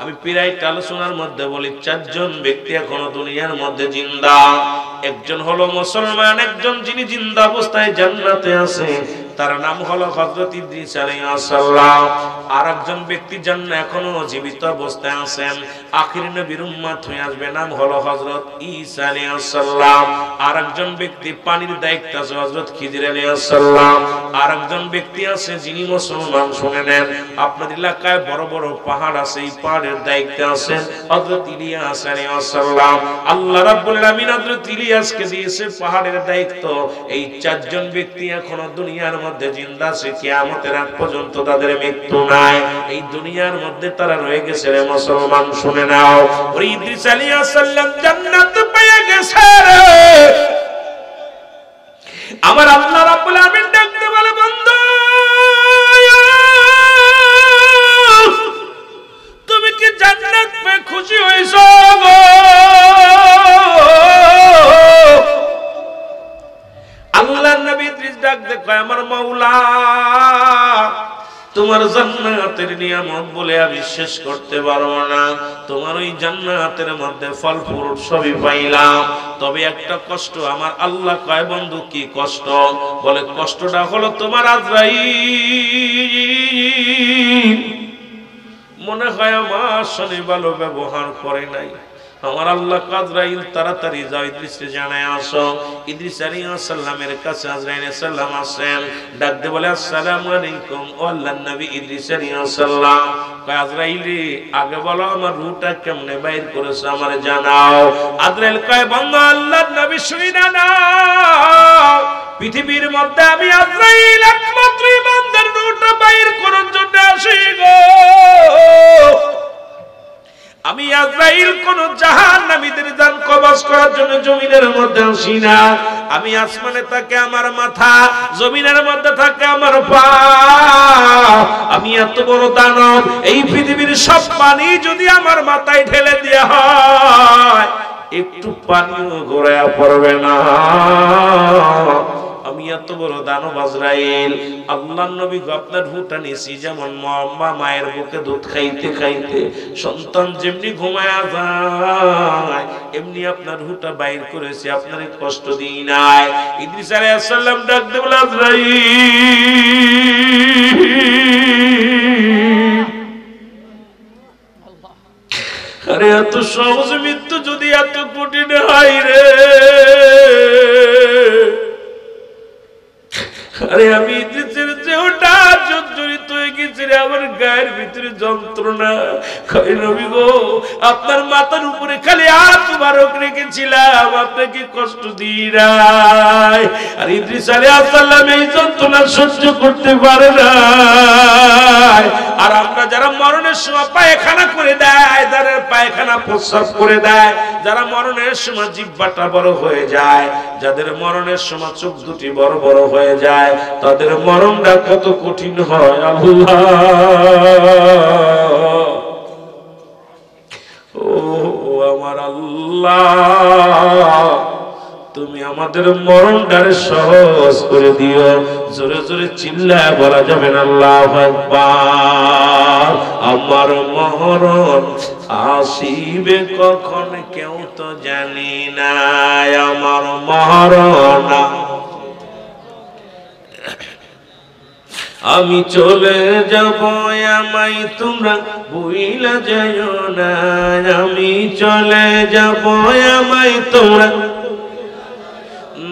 Speaker 1: আমি প্রায় আলোচনার মধ্যে বলি, চারজন ব্যক্তি এখনো দুনিয়ার মধ্যে জিন্দা। একজন হলো মুসলমান, একজন যিনি জিন্দা অবস্থায় জান্নাতে আছে, তার নাম হলো হযরত ইদ্রিস আলাইহিস সালাম। আর একজন ব্যক্তি জান্নাতে এখনো জীবিত অবস্থায় আছেন, আখির নবীর উম্মত হয়ে আসবে, নাম হলো হযরত ঈসা আলাইহিস সালাম। আর একজন ব্যক্তি পানির দায়িত্ব আছে, হযরত খিজির আলাইহিস সালাম। আর একজন ব্যক্তি আছে যিনি মুসলমান, শুনে নেন, আপনাদের এলাকায় বড় বড় পাহাড় আছে, এই পাহাড়ের দায়িত্বে আছেন হযরত ইলিয়াস আলাইহিস সালাম। আল্লাহ রাব্বুল আলামিন হযরত ইলিয়াসকে দিয়েছে পাহাড়ের দায়িত্ব। এই চারজন ব্যক্তি এখনো দুনিয়ার মধ্যে জিন্দা আছে, কিয়ামতের আগ পর্যন্ত তাদের মৃত্যু নাই। এই দুনিয়ার মধ্যে তারা রয়ে গেছে রে মুসলমান, শুনে নাও। ওই ইদ্রিস আলাইহিস সালাম জান্নাত পেয়ে গেছে। আমার আল্লাহ রাব্বুল আলামিন ডাকতে বলে, বন্ধু তুমি কি জান্নাত পেয়ে খুশি হইছো গো? আল্লাহর নবী ইদ্রিস ডাক দেখো, আমার মাওলা তোমার জান্নাতের নিয়ামত বলে আমি শেষ করতে পারবো না। তোমার ওই জান্নাতের মধ্যে ফল ফ্রুট সবই পাইলাম, তবে একটা কষ্ট। আমার আল্লাহ কয়, বন্ধু কি কষ্ট? বলে কষ্টটা হলো তোমার আজরাইল মনে হয় আমার সাথে ভালো ব্যবহার করে নাই। আমার আল্লাহ আজরাইল তাড়াতাড়ি যাও, ইদ্রিসকে জানায় আসো। ইদ্রিস আলাইহিস সালামের কাছে আজরাইল সালাম আসেন, ডাক দিয়ে বলে, আসসালামু আলাইকুম। ও আল্লাহর নবী ইদ্রিস আলাইহিস সালাম। কয় আজরাইল আগে বলো আমার রূহটা কেমনে বাইর করেছে আমারে জানাও। আজরাইল কয়, বন্ধু আল্লাহর নবী শুনি না, পৃথিবীর মধ্যে আমি আজরাইল একমাত্র ইমানদার রূহটা বাইর করার জন্য আসি গো। আমি আজরাইল কোন জাহান্নামীদের জান কবজ করার জন্য জমিনের মধ্যে আসি না। আমি আসমানে থাকে আমার মাথা, জমিনের মধ্যে থাকে আমার পা। আমি এত বড় দানব, এই পৃথিবীর সব পানি যদি আমার মাথায় ঢেলে দেয়া হয় একটু পানিও গড়ায়া পড়বে না। আমি এত বড় দানব আজরাইল। আল্লাহর নবী আপনার রূহটা নিছি, যেমন মায়ের বুকে দুধ খাইতে খাইতে সন্তান যেমনি ঘুমায়া যায়, এমনি আপনার রূহটা বাইর করেছি, আপনার কষ্ট দিই নাই। ইদ্রিস আলাইহিস সালাম ডাক দিয়ে বলে, আজরাইল আরে এত সহজ মৃত্যু যদি এত কঠিন হয় রে, আরে আমি ইদ্রিসের দেহটা জর্জরিত হয়ে গেছে গেছে রে, আমার গায়ের ভিতরে যন্ত্রণা। কয় নবী গো, আপনার মাথার উপরে খালি হাত মুবারক রেখেছিলাম, আপনাকে কষ্ট দিই নাই। আর ইদ্রিস আলাইহিস সালাম এই যন্ত্রণা সহ্য করতে পারে না। আর আমরা যারা মরণের সময় পায়খানা করে দেয়, যারা পায়খানা প্রস্রাব করে দেয়, যারা মরণের সময় জিহ্বাটা বড় হয়ে যায়, যাদের মরণের সময় চোখ দুটি বড় বড় হয়ে যায়, তাদের মরণটা কত কঠিন হয়। আল্লাহ, ও আমার আল্লাহ, তুমি আমাদের মরণটারে সহজ করে দিও। জোরে জোরে চিল্লায় বলা যাবে না আল্লাহু আকবার। আমার মরণ আসিবে কখন কেউ তো জানি না, আমার মরণ আমি চলে যাব, আমায় তোমরা ভুইলা যাইও না। আমি চলে যাব, আমায় তোমরা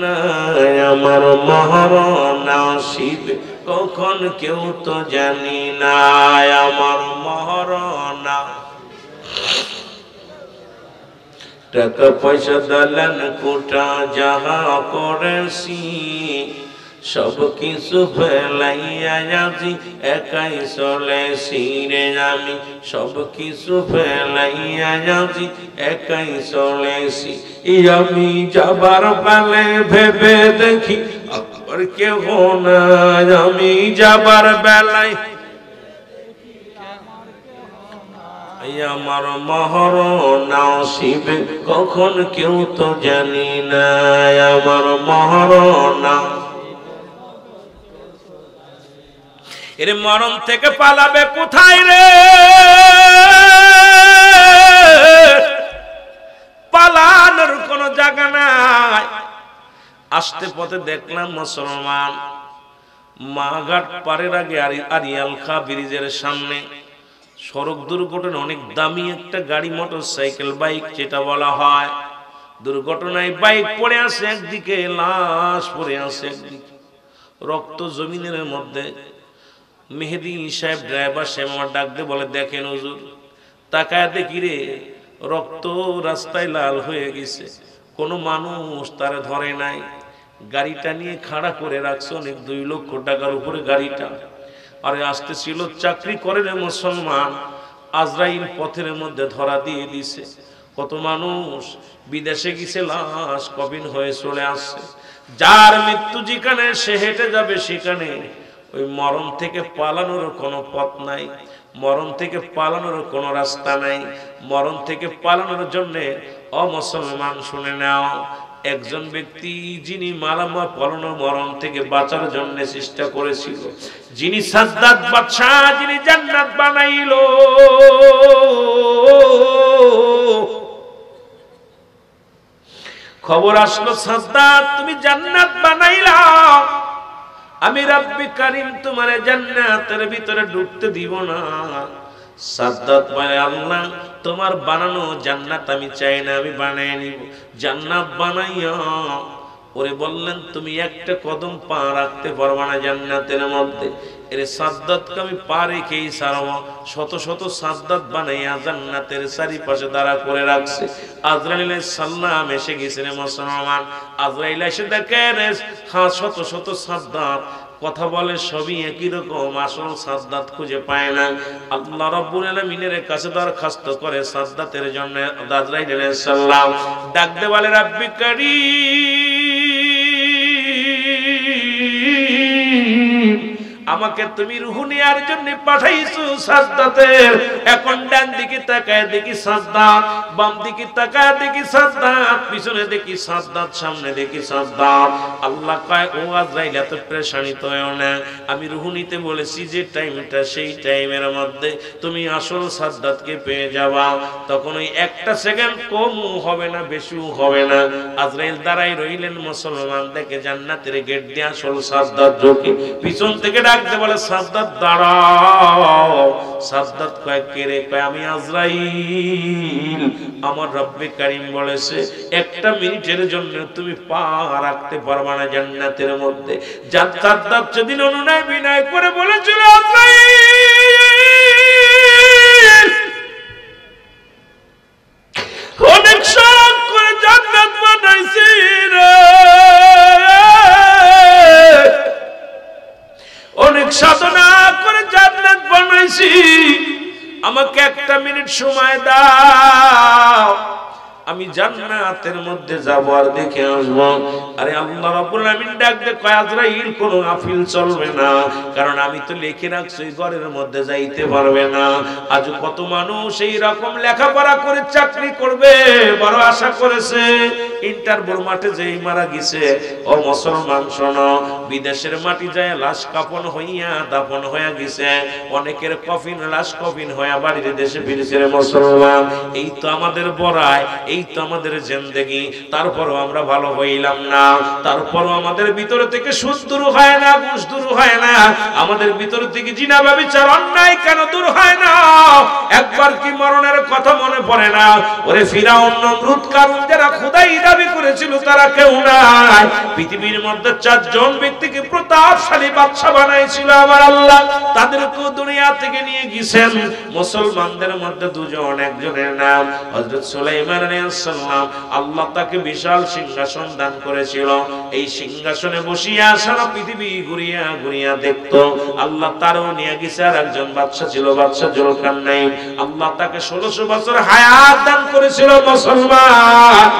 Speaker 1: না, আমার মরণ আসিবে কখন কেউ তো জানি না, আমার মরণ। টাকা পয়সা দালান কোটা যাহা করেছি, সব কিছু ফেলাইয়া আজি একাই চলেছি রে। আমি সব কিছু ফেলাইয়া আজি একাই চলেছি। আমি যাবার পালে ভেবে দেখি আর কেহ নাই, আমি যাবার বেলায় আমার মরণ আসিবে কখন কেউ তো জানি না, আমার মরণ। এর মরণ থেকে পালাবে কোথায় রে? পালানোর কোন জায়গা নাই। আসতে পথে দেখলাম মুসলমান মাঘাট পারের আগে আরিয়াল খা ব্রিজের সামনে সড়ক দুর্ঘটনা, অনেক দামি একটা গাড়ি, মোটর সাইকেল, বাইক যেটা বলা হয়, দুর্ঘটনায় বাইক পড়ে আছে একদিকে, লাশ পড়ে আছে একদিকে, রক্ত জমিনের মধ্যে। মেহেদি সাহেব ড্রাইভার সাহেব আমার ডাক দিয়ে বলে, দেখেন হুজুর, তাকায় দেখি রে রক্ত রাস্তায় লাল হয়ে গেছে, কোনো মানুষ তারা ধরে নাই। গাড়িটা নিয়ে খাড়া করে রাখছে, অনেক 2 লক্ষ টাকার উপরে গাড়িটা। আরে আসতেছিল, চাকরি করে রে মুসলমান, আজরাইল পথের মধ্যে ধরা দিয়ে দিছে। কত মানুষ বিদেশে গেছে, লাশ কবিন হয়ে চলে আসছে। যার মৃত্যু যেখানে সে হেঁটে যাবে সেখানে। ওই মরণ থেকে পালানোর কোনো পথ নাই, মরণ থেকে পালানোর কোনো রাস্তা নাই। মরণ থেকে পালানোর জন্যে অমুসলমান শুনে নাও, একজন ব্যক্তি যিনি মালামা পালানো মরণ থেকে বাঁচার জন্য চেষ্টা করেছিল, যিনি সাদ্দাত বাদশাহ, যিনি জান্নাত বানাইল। খবর আসলো, সাদ্দাত তুমি জান্নাত বানাইলা, আমি রব্বি কারীম তোমারে জান্নাতের ভিতরে ঢুকতে দিব না। সাদ্দাত বলে, আল্লাহ তোমার বানানো জান্নাত আমি চাই না, আমি বানাই নিব। জান্নাত বানাইয়া ওরে বললেন, তুমি একটা কদম পা রাখতে পারবা না জান্নাতের মধ্যে। এর সাদ্দাতকে আমি পা রেখেই ছাড়ব। শত শত সাদ্দাত বানাইয়া জান্নাতের চারিপাশে দাঁড়া করে রাখছে। আজরাইল সালাম এসে গেছে রে মুসলমান। আজরাইল এসে দেখেন, হ্যাঁ শত শত সাদ্দাত, কথা বলে সবই একই রকম, আসল সাদ্দাত খুঁজে পায় না। আল্লাহ রাব্বুল আলামিনের কাছে দরখাস্ত করে সাদ্দাতের জন্য। আজরাইল আলাইহিস সালাম ডাক দে বলে, রব্বি কারীম, আমাকে তুমি রূহ নেয়ার জন্য পাঠাইছো সাদ্দাতের। এখন ডান দিকে তাকায় দেখি সাদ্দাত, বাম দিকে তাকায় দেখি সাদ্দাত, পিছনে দেখি সাদ্দাত, সামনে দেখি সাদ্দাত। আল্লাহ কয়, ও আজরাইল এত পেরেশানিত হয়ো না, আমি রূহ নিতে বলেছি যে টাইমটা, সেই টাইমের মধ্যে তুমি আসল সাদ্দাতকে পেয়ে যাবা। তখন ওই একটা সেকেন্ড কমও হবে না, বেশিও হবে না। আজরাইল দাঁড়াই রইলেন, মুসলমান দেখে জান্নাতের গেট দিয়ে আসল সাদ্দাত ঢোকে। পিছন থেকে ডাকতে বলে, সাদ্দাত দাঁড়াও। সাদ্দাত কয়, কে রে? কয়, আমি আজরাইল। আমার রব্বে কারীম বলেছে, একটা মিনিটের জন্য তুমি পা রাখতে পারবা না জান্নাতের মধ্যে। সাদ্দাত সেদিন অনুনয় বিনয় করে বলেছিল, আজরাইল একটা মিনিট সময় দাও, আমি জান্নাতের মধ্যে যাব আর দেখে আসব। আরে আল্লাহ রাব্বুল আমিন ডাক দে কয় আজরাইল কোন গাফিল চলবে না, কারণ আমি তো লিখে রাখছি ঘরের মধ্যে যাইতে পারবে না। আজ কত মানুষ এই রকম লেখাপড়া করে চাকরি করবে বড় আশা করেছে, ইন্টারভিউ মাঠে যেই মারা গেছে। ও মুসলমান শোনো, বিদেশের মাটি যায় লাশ কাফন হইয়া দাফন হইয়া গেছে, অনেকের কফিন লাশ কফিন হইয়া বাড়িতে দেশে ফিরেছে। রে মুসলমান, এই তো আমাদের বড়াই, এই তো আমাদের জিন্দেগি। তারপরও আমরা ভালো হইলাম না, তারপরও আমাদের ভিতর থেকে সুদ দূর হয় না, ঘুষ দূর হয় না, আমাদের ভিতর থেকে জিনা ব্যভিচার অন্যায় কেন দূর হয় না? একবার কি মরণের কথা মনে পড়ে না? ওরে ফিরাউন নমরুদ কারুন যারা খোদাই দাবি করেছিল তারা কেউ নাই। পৃথিবীর মধ্যে 4 জন ব্যক্তিকে প্রতাপশালী বাদশা বানাইছিল আমার আল্লাহ, তাদেরকে দুনিয়া থেকে নিয়ে গেছেন। মুসলমানদের মধ্যে 2 জন, একজনের নাম হযরত সুলাইমান আলাইহিস সালাম। আল্লাহ তাকে বিশাল সিংহাসন দান করেছিল। এই সিংহাসনে বসিয়া সারা পৃথিবী ঘুরিয়া ঘুরিয়া দেখতো। আল্লাহ তারও নিয়ে গেছে। আর একজন বাদশা ছিল, বাদশা জুলকারনাইন। আল্লাহ তাকে 1600 বছর হায়াত দান করেছিল। মুসলমান,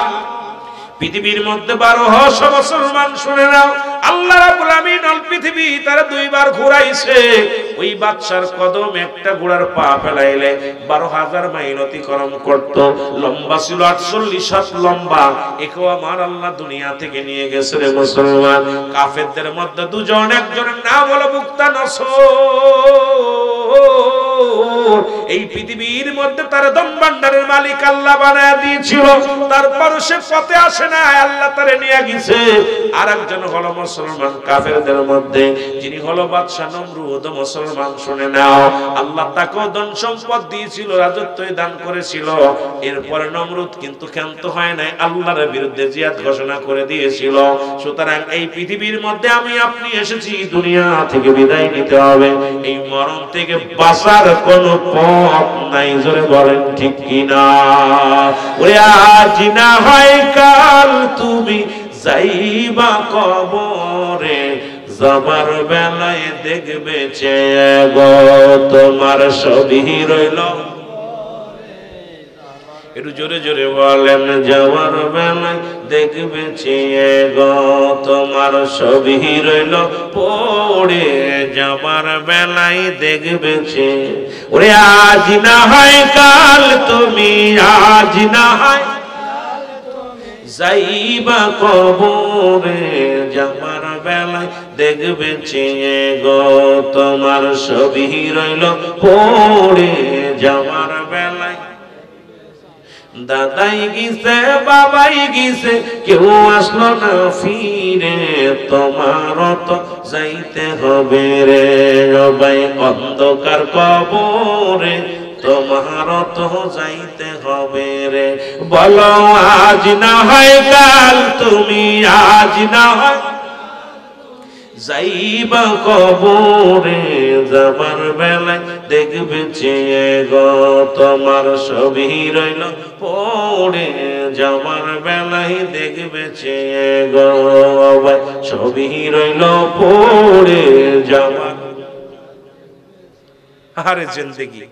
Speaker 1: পৃথিবীর মধ্যে 1200 মুসলমান শুনে নাও, আল্লাহ রাব্বুল আমিন আল পৃথিবী তারা 2 বার ঘুরাইছে। ওই বাদশার কদম একটা ঘোড়ার পা ফেলাইলে 12,000 মাইল অতিক্রম করত। লম্বা ছিল 48 হাত লম্বা। একেও আমার আল্লাহ দুনিয়া থেকে নিয়ে গেছে। রে মুসলমান, কাফেরদের মধ্যে 2 জন, একজনের নাম হলো মুক্তা নসর। এই পৃথিবীর মধ্যে তার দমবান্ডারের মালিক আল্লাহ বানায় দিয়েছিল, তারপরও সে পথে আসে না, আল্লাহ তারে নিয়ে গেছে। আর একজন হলো মুসলমান কাফেরদের মধ্যে, যিনি হলো বাদশা নমরুদ। মুসলমান শুনে নাও, আল্লাহ তাকেও ধন সম্পদ দিয়েছিল, রাজত্ব দান করেছিল। এরপরে নমরুদ কিন্তু ক্ষান্ত হয় নাই, আল্লাহর বিরুদ্ধে জিহাদ ঘোষণা করে দিয়েছিল। সুতরাং এই পৃথিবীর মধ্যে আমি আপনি এসেছি দুনিয়া থেকে বিদায় নিতে হবে, এই মরণ থেকে বাঁচার কোনো পথ নাই। জোরে বলেন ঠিক কিনা? ওরে আজ না হয় কাল তুমি যাইবা কবরে, যাবার বেলায় দেখবে চেয়ে গো তোমার সবই রইল। একটু জোরে জোরে বলেন, যাওয়ার বেলায় দেখবে চেয়ে গো তোমার সবই রইল পড়ে, যাবার বেলায় দেখবে চেয়ে। ওরে আজ না হয় কাল তুমি, আজ না হয় যাইবা কবরে, যাবার বেলায় দেখবে চেয়ে গো তোমার সবই রইল পড়ে, যাবার বেলায়। দাদাই গিয়েছে, বাবাই গিয়েছে, কেউ আসলো না ফিরে, তোমারও তো যাইতে হবে রে ভাই অন্ধকার কবরে, তোমারও তো যাইতে হবে রে। বলো আজ না হয় কাল তুমি, আজ না হয় যাইবা কবরে, যাবার বেলায় দেখবে চেয়ে গো তোমার সবই রইল পড়ে, যাবার বেলায় দেখবে চেয়ে গো সবই রইল পড়ে যাবার। আরে জিন্দেগি,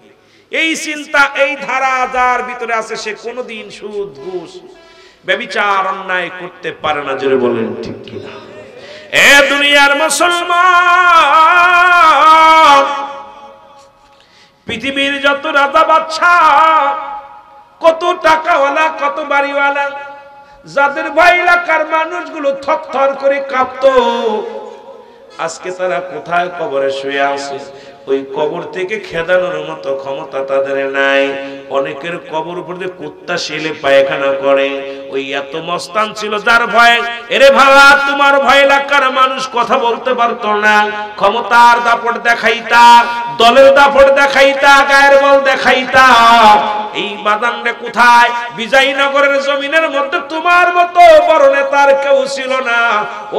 Speaker 1: এই চিন্তা, এই ধারা যার ভিতরে আছে সে কোনোদিন সুদ ঘুষ ব্যভিচার অন্যায় করতে পারে না। জোরে বলেন ঠিক কিনা? এ দুনিয়ার মুসলমান, পৃথিবীর যত রাজা বাদশা, কত টাকাওয়ালা, কত বাড়িওয়ালা, যাদের ভাই এলাকার মানুষগুলো থরথর করে কাঁপতো, আজকে তারা কোথায় কবরে শুয়ে আছে। ওই কবর থেকে খেদানোর মতো ক্ষমতা তাদের নাই। অনেকের কবর উপর দিয়ে কুত্তা শিলে পায়খানা করে। ওই এত মস্তান ছিল যার ভয়ে, এরে ভাবা তোমার ভয় এলাকার মানুষ কথা বলতে পারতো না। ক্ষমতার দাপট দেখাইতা, দলের দাপট দেখাইতা, গায়ের বল দেখাইতা। এই বাদানরে কোথায়? বিজয়নগরের জমিনের মধ্যে তোমার মতো বড় নেতা তার কেউ ছিল না।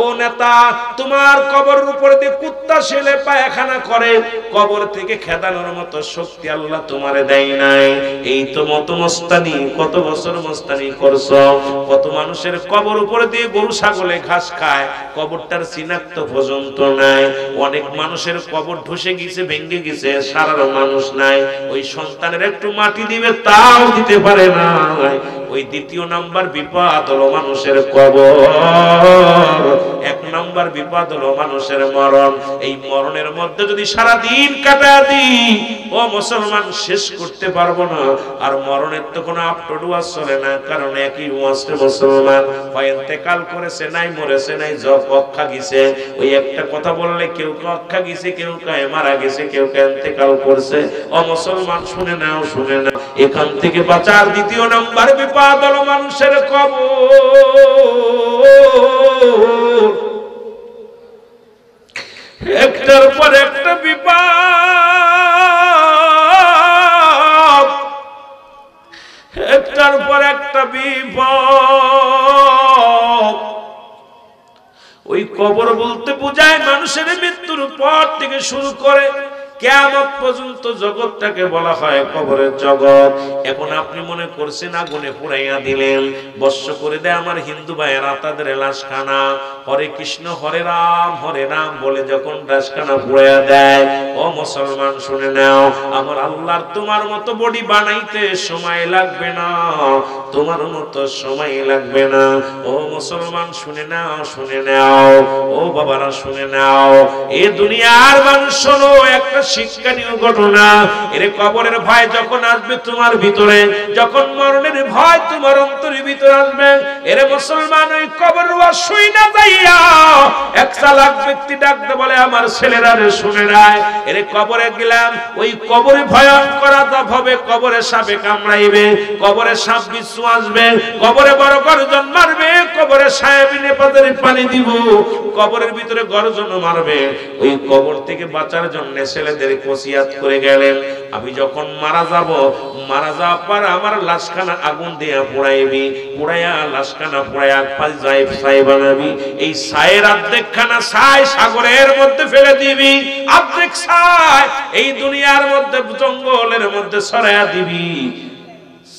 Speaker 1: ও নেতা, তোমার কবরের উপর দিয়ে কুত্তা ছেলে পায়খানা করে, কবর থেকে খেদানোর মতো শক্তি আল্লাহ তোমারে দেয় নাই। এই তো মত মস্তানি, কত বছর মস্তানি করছো, কত মানুষের কবর উপর দিয়ে গরু ছাগলে ঘাস খায়, কবরটার চিনাক্ত পর্যন্ত নাই। অনেক মানুষের কবর ধসে গেছে, ভেঙে গেছে, সারার মানুষ নাই। ওই সন্তানের একটু মাটি দিবে তাও দিতে পারে না। ওই দ্বিতীয় নাম্বার বিপদ হলো মানুষের কবর, এক নাম্বার বিপদ হলো মানুষের মরণ। এই মরণের মধ্যে যদি সারা দিন কাটা দিই ও মুসলমান, শেষ করতে পারবো না। আর মরণের তো কোনো আপটুয়া চলে না, কারণ একই ওয়াজে মুসলমান হয় ইন্তেকাল করেছে, নাই মরেছে, নাই জব অক্ষা গেছে। ওই একটা কথা বললে কেউ অক্ষা গেছে, কেউ কায় মারা গেছে, কেউ ইন্তেকাল করছে। ও মুসলমান শুনে নাও, শুনে নাও, এখান থেকে বাঁচার দ্বিতীয় নাম্বার বিপদ হলো মানুষের কবর। একটার পর একটা বিপদ, একটার পর একটা বিপদ। ওই কবর বলতে বোঝায় মানুষের মৃত্যুর পর থেকে শুরু করে কিয়ামত পর্যন্ত জগৎটাকে বলা হয় কবরের জগৎ। এখন আপনি মনে করছেন আগুনে পুড়াইয়া দিলেন, বর্ষ করে দেয় আমার হিন্দু ভাইয়েরা তাদের লাশখানা, হরে কৃষ্ণ হরে রাম বলে যখন লাশখানা পুড়াইয়া দেয়, ও মুসলমান শুনে নাও, আমার আল্লাহর তোমার মতো বডি বানাইতে সময় লাগবে না, তোমার মতো সময় লাগবে না। ও মুসলমান শুনে নাও, শুনে নাও, ও বাবারা শুনে নাও, এ দুনিয়ার মানুষ শোনো একটা শিক্ষণীয় ঘটনা। এর কবরের ভয় যখন আসবে তোমার ভিতরে, যখন মরণের ভয় তোমার অন্তরের ভিতরে আসবে, এর মুসলমান ওই কবর শুই না যাইয়া এক চালাক ব্যক্তি ডাকতে বলে, আমার ছেলেরা রে শুনে রায়, এর কবরে গেলাম, ওই কবরে ভয়ঙ্কর আযাব হবে, কবরে সাপে কামড়াইবে, কবরে সাপ বিচ্ছু আসবে, কবরে বড় গর্জন মারবে, কবরে সায়াবিনে পাতারে পানি দিব, কবরের ভিতরে গর্জন মারবে। ওই কবর থেকে বাঁচার জন্য ছেলেদের ওসিয়াত করে গেলেন, আমি যখন মারা যাব, মারা যাওয়ার পর আমার লাশখানা আগুন দিয়ে পোড়াইবি, পোড়াইয়া লাশখানা পোড়াইয়া ছাই বানাবি, এই ছাইয়ের অর্ধেকখানা ছাই সাগরের মধ্যে ফেলে দিবি, অর্ধেক ছাই এই দুনিয়ার মধ্যে জঙ্গলের মধ্যে ছড়াইয়া দিবি।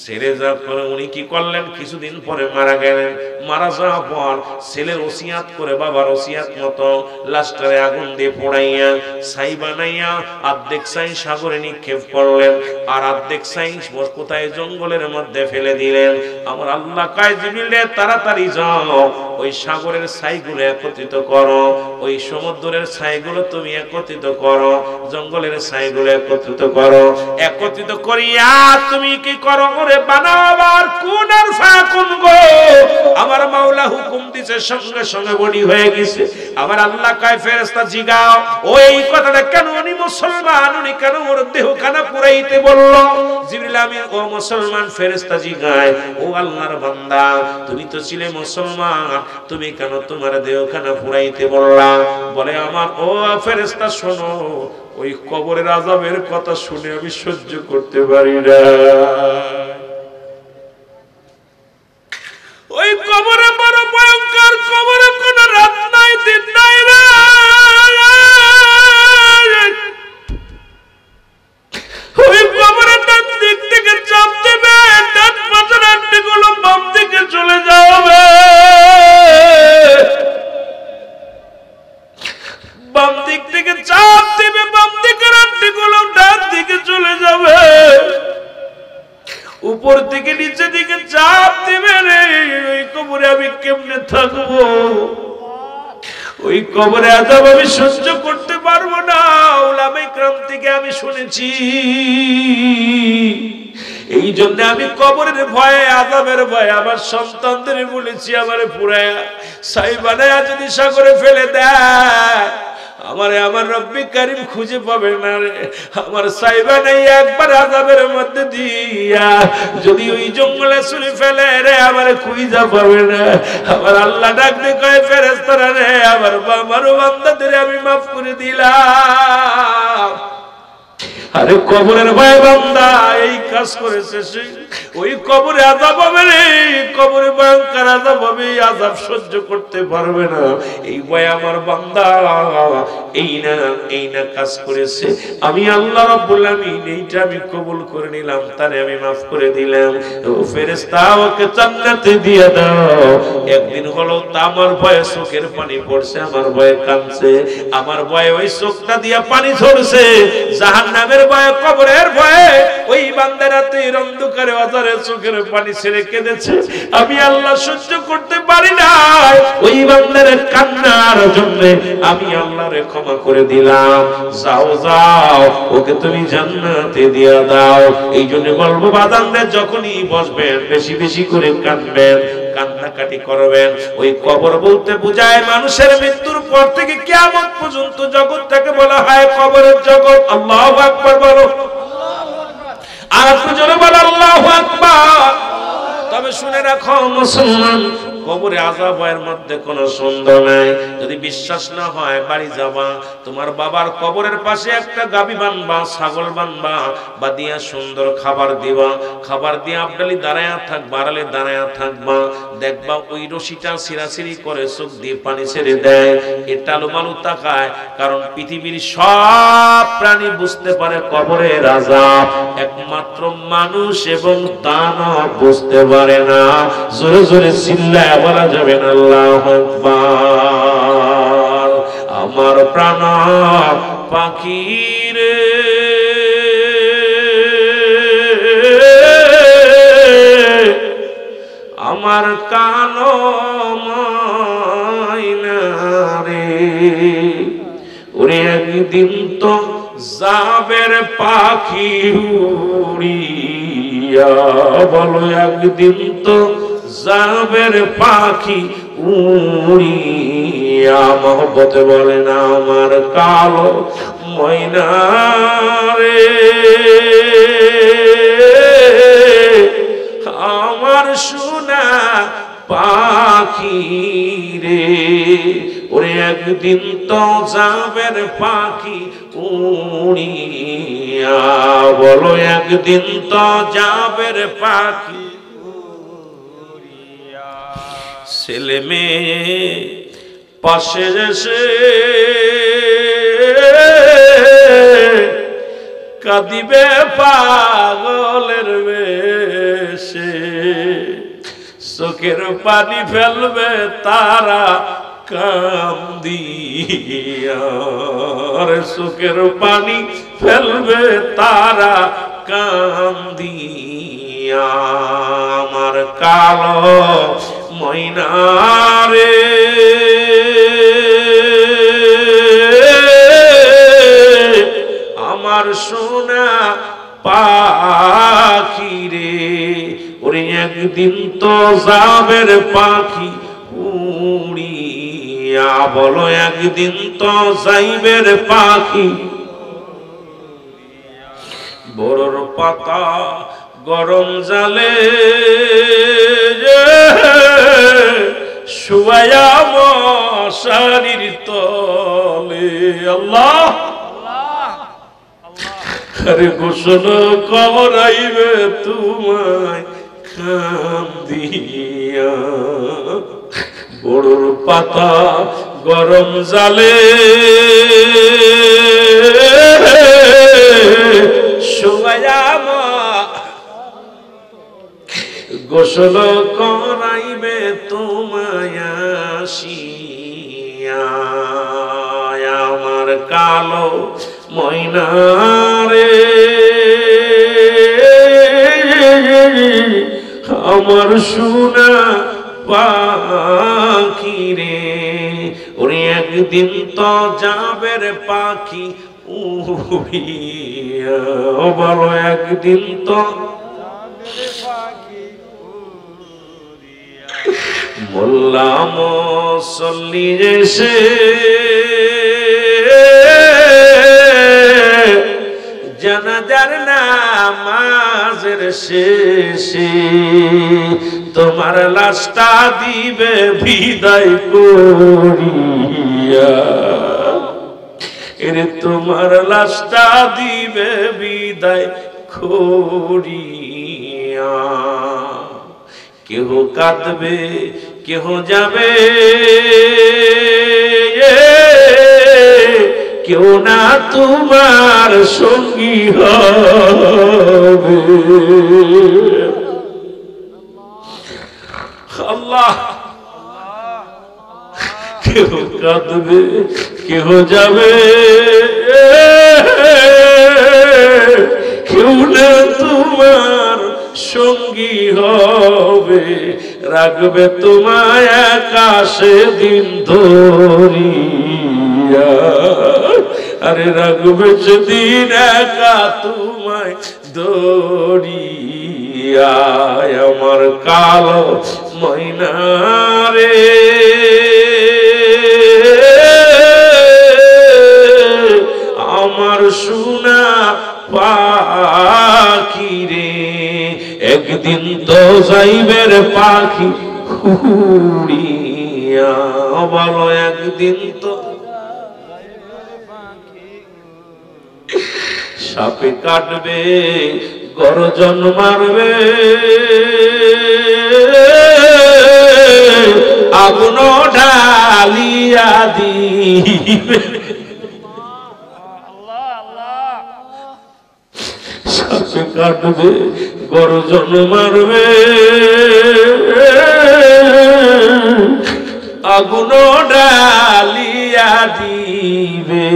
Speaker 1: ছেড়ে যাওয়ার পরে উনি কি করলেন, কিছুদিন পরে মারা গেলেন। মারা যাওয়ার পর ছেলের ওসিয়াত করে, বাবার ওসিয়াত মতো লাশটারে আগুন দিয়ে পোড়াইয়া ছাই বানাইয়া অর্ধেক ছাই সাগরে নিক্ষেপ করলেন, আর অর্ধেক ছাই কোথায় জঙ্গলের মধ্যে ফেলে দিলেন। আমার আল্লাহ কয়, জিবরিল রে তাড়াতাড়ি যাও, ওই সাগরের ছাইগুলো একত্রিত করো, ওই সমুদ্রের ছাইগুলো তুমি একত্রিত করো, জঙ্গলের ছাইগুলো একত্রিত করো, একত্রিত করিয়া তুমি কি করো, ওরে বানাবার কোন আর ফাকুন গো। আমার মাওলা হুকুম দিছে, সঙ্গে সঙ্গে বডি হয়ে গেছে। আমার আল্লাহ কয়, ফেরেশতা জিগাও, ওই কথাটা কেন উনি মুসলমান, উনি কেন ওর দেহখানা পুরাইতে বলল? জিবরিল আমিন, ও মুসলমান ফেরেশতা জিগায়, ও আল্লাহর বান্দা, তুমি তো ছিলে মুসলমান, তুমি কেন তোমার দেহখানা পুরাইতে বললা? বলে, আমার ও ফেরেশতা শোনো, ওই কবরের আযাবের কথা শুনে আমি সহ্য করতে পারি না। ওই কবরে বড় ভয়ঙ্কর, কবরে কোনো রাত নাই, দিন নাই রে। ওই কবরে ডান দিক থেকে চাপ দেবে, ডান পাশের আড্ডিগুলো বাম দিকে চলে যাবে, বাম দিক থেকে চাপ দেবে, বাম দিকের আড্ডিগুলো ডান দিকে চলে যাবে, উপর থেকে নিচে দিকে চাপ দিবে রে। ওই কবরে আমি কেমনে থাকবো? ওই কবরে আযাব আমি সহ্য করতে পারবো না। উলামায়ে কেরাম থেকে আমি শুনেছি, এই জন্য আমি কবরের ভয়ে, আযাবের ভয়ে আমার সন্তানদের বলেছি, আমারে পুরায়া ছাই বানায়া যদি সাগরে ফেলে দেয়, আমারে আমার রব্বি কারীম খুঁজে পাবে না রে। আমার সাইবা নাই একবার আযাবের মধ্যে দিয়া যদি ওই জঙ্গলে ছুঁড়ে ফেলে রে, আমারে খুঁজে পাবে না। আমার আল্লাহ ডাকতে কয়, ফেরেশতারা রে, আমার বান্দাদের আমি মাফ করে দিলাম। আরে কবরের ভয় বান্দা এই কাজ করেছে, ওই কবরে আযাব হবে রে, কবরে ভয়ঙ্কর আযাব হবে, আযাব সহ্য করতে পারবে না। এই ভয় আমার বান্দা এই না কাজ করেছে, আমি আল্লাহ রাব্বুল আলামিন এইটা আমি কবুল করে নিলাম, তারে আমি মাফ করে দিলাম। ও ফেরেশতা ওকে জান্নাতে দিয়ে দাও। একদিন হলো তা আমার ভয়ে চোখের পানি পড়ছে, আমার ভয়ে কাঁদছে, আমার ভয়ে ওই চোখটা দিয়া পানি ঝরছে, জাহান্নামের ভয়ে, কবরের ভয়ে ওই বান্দারা তুই অন্ধকারে অজারে চোখের পানি ছেড়ে কেঁদেছে। আমি আল্লাহ সহ্য করতে পারি না, ওই বান্দার কান্নার জন্য আমি আল্লাহরে ক্ষমা করে দিলাম। যাও যাও, ওকে তুমি জান্নাতে দিয়া দাও। এই জন্য বলবো বাদানদের যখনই বসবেন বেশি বেশি করে কাঁদবেন, কান্নাকাটি করবেন। ওই কবর বলতে বোঝায় মানুষের মৃত্যুর পর থেকে কিয়ামত পর্যন্ত জগৎটাকে বলা হয় কবরের জগৎ। আল্লাহু আকবার বলো, আর একটু জোরে বলো আল্লাহু আকবার। তবে শুনে রাখো মুসলমান, কবরে আযাবের মধ্যে কোনো সন্দেহ নাই। যদি বিশ্বাস না হয় বাড়ি যাবা, তোমার বাবার কবরের পাশে একটা গাবি বানবা, ছাগল বানবা, বা দিয়া সুন্দর খাবার দিবা, খাবার দিয়ে আবডালি দাঁড়ায়া থাকবা, আড়ালে দাঁড়ায়া থাকবা, দেখবা ওই রশিটা ছিঁড়াছিঁড়ি করে চোখ দিয়ে পানি ছেড়ে দেয়, এটা লোমালু তাকায়। কারণ পৃথিবীর সব প্রাণী বুঝতে পারে কবরের আযাব, একমাত্র মানুষ এবং দানব বুঝতে পারে না। জোরে জোরে চিল্লায় বলা যাবে না আল্লাহু আকবার। আমার প্রাণ পাখি রে, আমার কালো ময়না রে, ওরে একদিন তো যাবের পাখি উড়িয়া, বলো একদিন তো যাবের পাখি উড়িয়া। মহব্বতে বলে না আমার কালো ময়না রে, আমার সোনা পাখি রে, ওরে একদিন তো যাবের পাখি উড়িয়া, বলো একদিন তো যাবের পাখি উড়িয়া। ছেলে মেয়ে পাশে এসে কাঁদিবে পাগলের বেশে, চোখের পানি ফেলবে তারা কান্দিয়া, চোখের পানি ফেলবে তারা কান্দিয়া। আমার কালো ময়না রে, আমার সোনা পাখি রে, ওরে একদিন তো যাবের পাখি উড়িয়া, বলো একদিন তো যাইবের পাখি। বড়র পাতা গরম জালে শুয়ায়া মশারির তলে, আল্লাহ আরে গোসল করাইবে তোমায় কান্দিয়া, বড়র পাতা গরম জালে শুয়ায়া গোসল করাইবে তোমায় আসিয়া। আমার কালো ময়না রে, আমার সোনা পাখি রে, ওরে একদিন তো যাবের পাখি উড়িয়া, বলো একদিন তো মোল্লা মুসল্লি এসে জানাজার নামাজের শেষে তোমার লাশটা দিবে বিদায় করিয়া, এরে তোমার লাশটা দিবে বিদায় করিয়া। কেহ কাঁদবে কেহ যাবে, কেউ না তোমার সঙ্গী হবে। আল্লাহ, কেউ কাঁদবে কেউ যাবে, কেউ না তোমার সঙ্গী হবে, রাখবে তোমায় আকাশে দিন ধরিয়া, আরে রাখবে সেদিন একা তোমায় ধরিয়া। আমার কালো ময়না রে, আমার সোনা পাখি রে, একদিন তো যাইবের পাখি উড়িয়া, বলো একদিন তো সাপে কাটবে গর্জন মারবে, আগুন ঢালিয়া দিবে, সাপে কাটবে গর্জন মারবে, আগুন ঢালিয়া দিবে,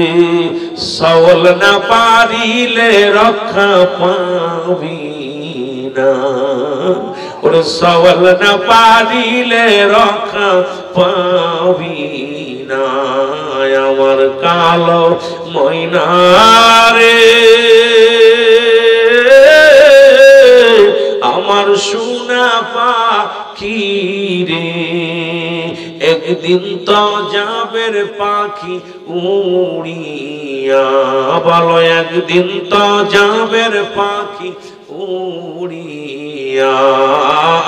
Speaker 1: সওয়াল না পারিলে রক্ষা পাবি না, ওরে সওয়াল না পারিলে রক্ষা পাবি না। আমার কালো ময়না রে, আমার সোনা পাখি রে, একদিন তো যাবের পাখি উড়িয়া, বলো একদিন তো যাবের পাখি উড়িয়া।